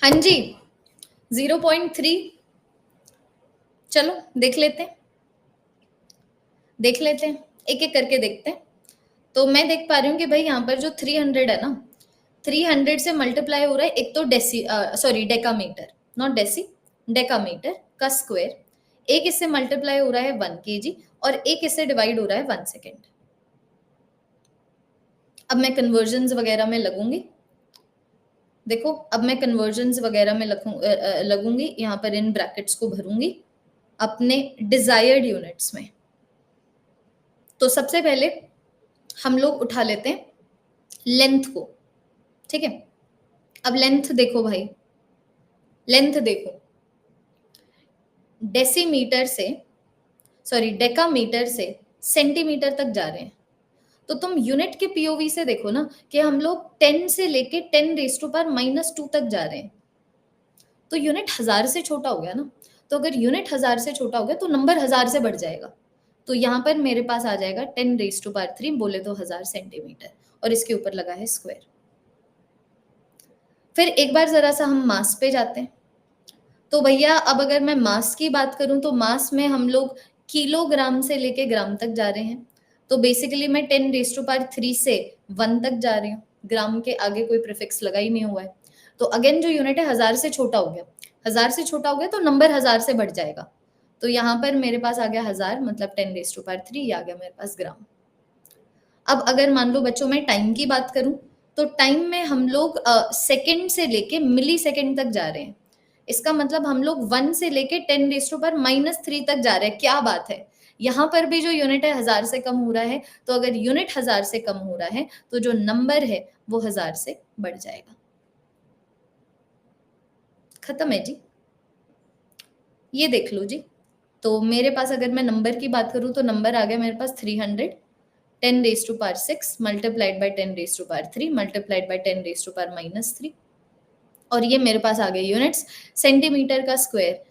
हाँ जी 0.3। चलो देख लेते हैं, एक एक करके देखते हैं। तो मैं देख पा रही हूँ कि भाई यहाँ पर जो 300 है ना, 300 से मल्टीप्लाई हो रहा है एक तो डेकामीटर, नॉट डेसी, डेकामीटर का स्क्वायर। एक इससे मल्टीप्लाई हो रहा है 1 kg, और एक इससे डिवाइड हो रहा है 1 सेकेंड। अब मैं कन्वर्जन वगैरह में लगूंगी। देखो अब मैं कन्वर्जन वगैरह में लगूंगी, यहाँ पर इन ब्रैकेट्स को भरूंगी अपने डिजायर्ड यूनिट्स में। तो सबसे पहले हम लोग उठा लेते हैं लेंथ को, ठीक है। अब लेंथ देखो भाई, लेंथ देखो, डेसीमीटर से, सॉरी डेकामीटर से सेंटीमीटर तक जा रहे हैं। तो तुम यूनिट के पीओवी से देखो ना कि हम लोग 10 से लेके 10⁻⁻² तक जा रहे हैं। तो यूनिट 1000 से छोटा हो गया ना। तो अगर यूनिट 1000 से छोटा हो गया तो नंबर 1000 से बढ़ जाएगा। तो यहाँ पर मेरे पास आ जाएगा 10⁻³ बोले तो 1000 सेंटीमीटर, और इसके ऊपर लगा है स्क्वायर। फिर एक बार जरा सा हम मास पे जाते हैं। तो भैया अब अगर मैं मास की बात करूं तो मास में हम लोग किलोग्राम से लेके ग्राम तक जा रहे हैं। तो बेसिकली मैं 10⁻³ से 1 तक जा रही हूँ, ग्राम के आगे कोई प्रीफिक्स लगा ही नहीं हुआ है। तो अगेन जो यूनिट है 1000 से छोटा हो गया, 1000 से छोटा हो गया तो नंबर 1000 से बढ़ जाएगा। तो यहाँ पर मेरे पास आ गया 1000, मतलब 10⁻³ ये आ गया मेरे पास ग्राम। अब अगर मान लो बच्चों मैं टाइम की बात करूं तो टाइम में हम लोग सेकंड से लेके मिली सेकंड तक जा रहे हैं। इसका मतलब हम लोग 1 से लेके 10⁻³ तक जा रहे हैं। क्या बात है, यहाँ पर भी जो यूनिट है 1000 से कम हो रहा है। तो अगर यूनिट 1000 से कम हो रहा है तो जो नंबर है वो 1000 से बढ़ जाएगा। खत्म है जी, ये देख लो जी। तो मेरे पास अगर मैं नंबर की बात करूं तो नंबर आ गया मेरे पास 300, 10⁻⁶ मल्टीप्लाइड बाय 10⁻³ मल्टीप्लाइड बाय 10⁻⁻3, और ये मेरे पास आ गए यूनिट्स, सेंटीमीटर का स्क्वायर,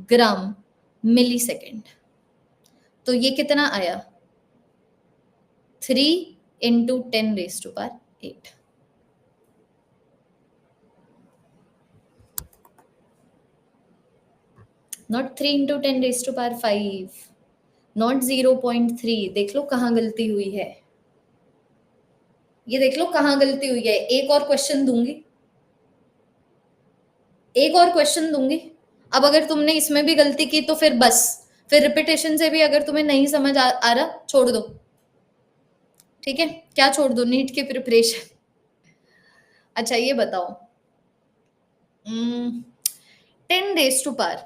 ग्राम, मिली सेकेंड। तो ये कितना आया, 3 × 10⁸, नॉट 3 × 10⁵, नॉट 0.3। देख लो कहाँ गलती हुई है, ये देख लो कहाँ गलती हुई है। एक और क्वेश्चन दूंगी, एक और क्वेश्चन दूंगी। अब अगर तुमने इसमें भी गलती की तो फिर बस, फिर रिपीटेशन से भी अगर तुम्हें नहीं समझ आ रहा छोड़ दो। ठीक है, क्या छोड़ दो, नीट की प्रिपरेशन। अच्छा ये बताओ, 10⁻⁻,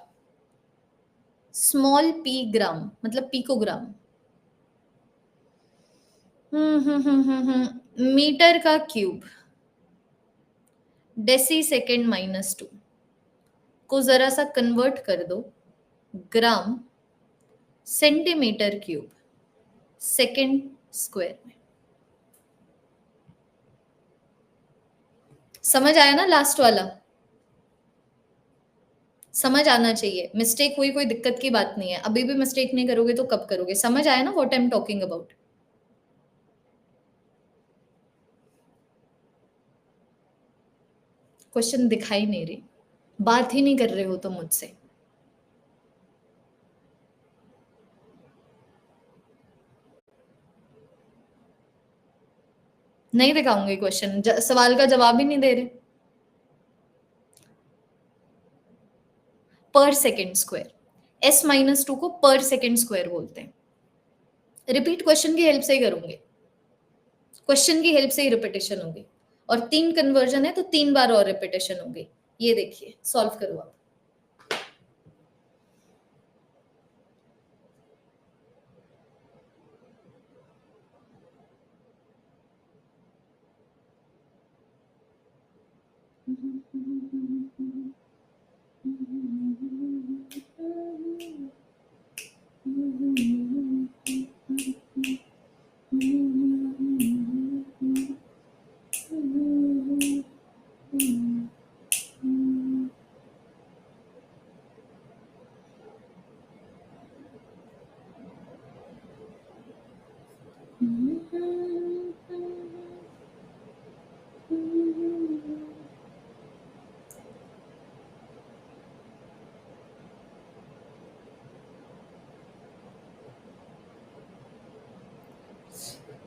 स्मॉल p ग्राम, मतलब पिकोग्राम, मीटर का क्यूब, डेसी सेकेंड -2 को जरा सा कन्वर्ट कर दो gram centimetre cube second square में। समझ आया ना लास्ट वाला, समझ आना चाहिए। मिस्टेक हुई कोई दिक्कत की बात नहीं है, अभी भी मिस्टेक नहीं करोगे तो कब करोगे। समझ आया ना what I am talking about. Question दिखाई नहीं रही, बात ही नहीं कर रहे हो तो मुझसे। नहीं दिखाऊंगी क्वेश्चन, सवाल का जवाब ही नहीं दे रहे। पर सेकेंड स्क्वायर, s-2 को पर सेकेंड स्क्वायर बोलते हैं। रिपीट क्वेश्चन की हेल्प से ही करूंगी, क्वेश्चन की हेल्प से ही रिपीटेशन होगी, और 3 कन्वर्जन है तो 3 बार और रिपीटेशन होगी। ये देखिए, सॉल्व करो आप।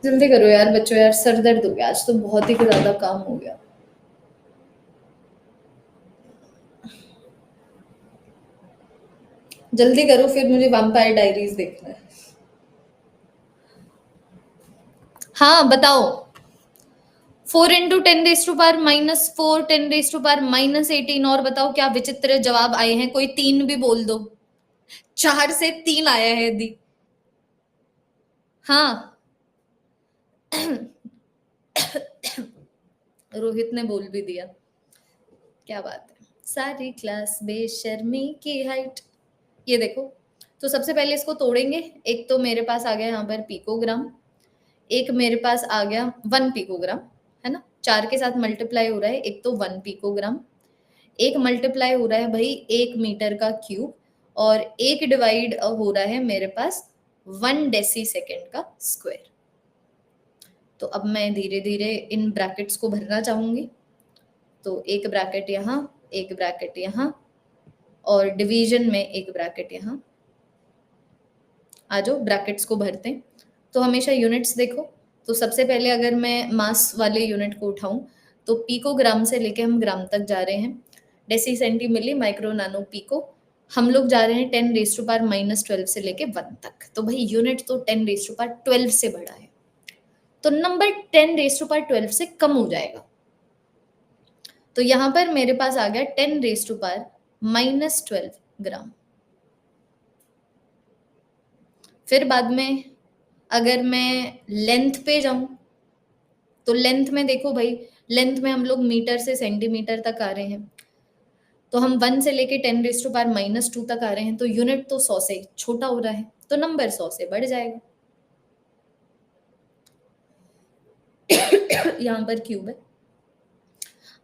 जल्दी करो यार बच्चों, यार सर दर्द हो गया, आज तो बहुत ही ज्यादा काम हो गया। जल्दी करो, फिर मुझे वैम्पायर डायरीज देखना है। हाँ बताओ, 4 × 10⁻⁻4 10⁻⁻18, और बताओ क्या विचित्र जवाब आए हैं। कोई 3 भी बोल दो। 4 से 3 आया है दी। हाँ रोहित ने बोल भी दिया। क्या बात है, सारी क्लास बेशर्मी की हाइट। ये देखो, तो सबसे पहले इसको तोड़ेंगे। एक तो मेरे पास आ गया यहाँ पर पिकोग्राम, एक मेरे पास आ गया 1 पिकोग्राम, है ना, 4 के साथ मल्टीप्लाई हो रहा है, एक तो 1 पिकोग्राम, एक मल्टीप्लाई हो रहा है भाई 1 मीटर का क्यूब, और एक डिवाइड हो रहा है मेरे पास 1 डेसी सेकेंड का स्क्वायर। तो अब मैं धीरे धीरे इन ब्रैकेट्स को भरना चाहूंगी। तो एक ब्रैकेट यहाँ, एक ब्रैकेट यहाँ, और डिवीजन में एक ब्रैकेट यहाँ। आ जाओ ब्रैकेट्स को भरते हैं। तो हमेशा यूनिट्स देखो। तो सबसे पहले अगर मैं मास वाले यूनिट को उठाऊं तो पिकोग्राम से लेके हम ग्राम तक जा रहे हैं, डेसी सेंटी मिली माइक्रो नानो पिको। हम लोग जा रहे हैं 10⁻⁻12 से लेके 1 तक। तो भाई यूनिट तो 10⁻12 से बड़ा है, तो नंबर 10⁻12 से कम हो जाएगा। तो यहां पर मेरे पास आ गया 10⁻⁻12 ग्राम। फिर बाद में अगर मैं लेंथ पे जाऊं तो लेंथ में देखो भाई, लेंथ में हम लोग मीटर से सेंटीमीटर तक आ रहे हैं। तो हम 1 से लेके 10⁻⁻2 तक आ रहे हैं, तो यूनिट तो 100 से छोटा हो रहा है, तो नंबर 100 से बढ़ जाएगा। यहां पर क्यूब है।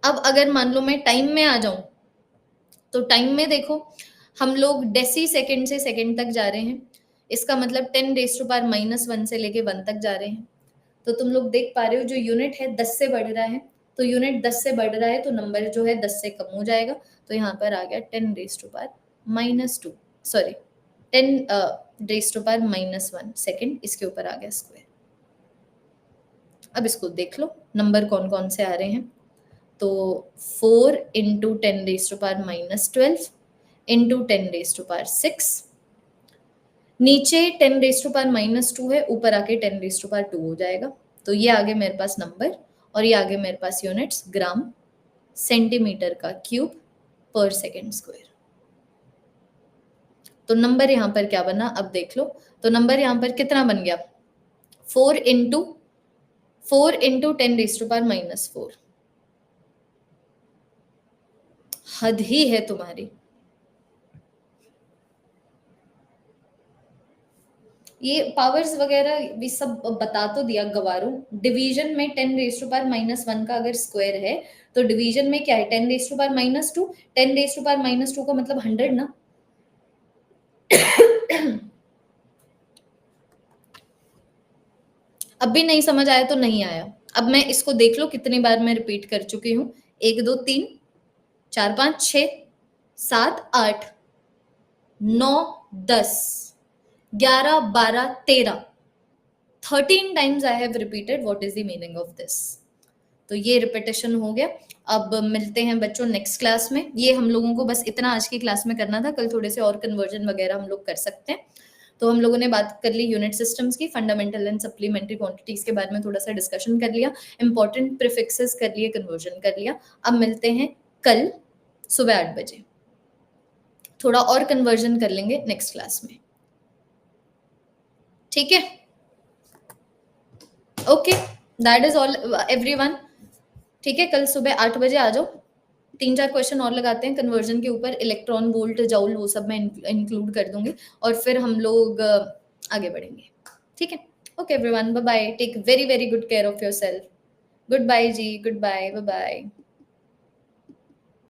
अब अगर मान लो मैं टाइम में आ जाऊं, तो टाइम में देखो हम लोग डेसी सेकेंड से सेकेंड तक जा रहे हैं, इसका मतलब 10⁻⁻1 से लेके 1 तक जा रहे हैं। तो तुम लोग देख पा रहे हो जो यूनिट है 10 से बढ़ रहा है, तो यूनिट 10 से बढ़ रहा है तो नंबर जो है 10 से कम हो जाएगा। तो यहाँ पर आ गया 10⁻⁻2, सॉरी 10⁻⁻1 सेकेंड, इसके ऊपर आ गया स्क्वायर। अब इसको देख लो नंबर कौन कौन से आ रहे हैं। तो 4 × 10⁻⁻12 × 10⁻6, नीचे 10⁻2 है, ऊपर आके 10⁻2 हो जाएगा। तो ये आगे मेरे पास नंबर, और ये आगे मेरे पास यूनिट्स ग्राम सेंटीमीटर का क्यूब पर सेकेंड स्क्वायर। तो नंबर यहां पर क्या बना अब देख लो। तो नंबर यहां पर कितना बन गया, 4 × 10⁻⁻4। हद ही है तुम्हारी। ये पावर्स वगैरह भी सब बता तो दिया गवारू। डिवीजन में 10⁻⁻1 का अगर स्क्वायर है तो डिवीजन में क्या है 10⁻2। 10⁻2 का मतलब 100 ना। अब भी नहीं समझ आया तो नहीं आया। अब मैं इसको देख लो कितनी बार मैं रिपीट कर चुकी हूँ। 1 2 3 4 5 6 7 8 9 10 11 12 13 13 times I have repeated what is the meaning of this। तो ये रिपीटेशन हो गया। अब मिलते हैं बच्चों नेक्स्ट क्लास में। ये हम लोगों को बस इतना आज की क्लास में करना था, कल थोड़े से और कन्वर्जन वगैरह हम लोग कर सकते हैं। तो हम लोगों ने बात कर ली यूनिट सिस्टम्स की, फंडामेंटल एंड सप्लीमेंट्री क्वांटिटीज के बारे में थोड़ा सा डिस्कशन कर लिया, इंपॉर्टेंट प्रीफिक्सेस कर लिए, कन्वर्जन कर लिया। अब मिलते हैं कल सुबह 8 बजे, थोड़ा और कन्वर्जन कर लेंगे नेक्स्ट क्लास में, ठीक है? Okay, that is all everyone. ठीक है, कल सुबह 8 बजे आ जाओ। 3-4 क्वेश्चन और लगाते हैं कन्वर्जन के ऊपर, इलेक्ट्रॉन वोल्ट जाउल वो सब मैं इंक्लूड कर दूंगी, और फिर हम लोग आगे बढ़ेंगे। ठीक है, okay everyone, bye bye, take very very good care of yourself. Good bye जी, गुड बाय, बाय बाय।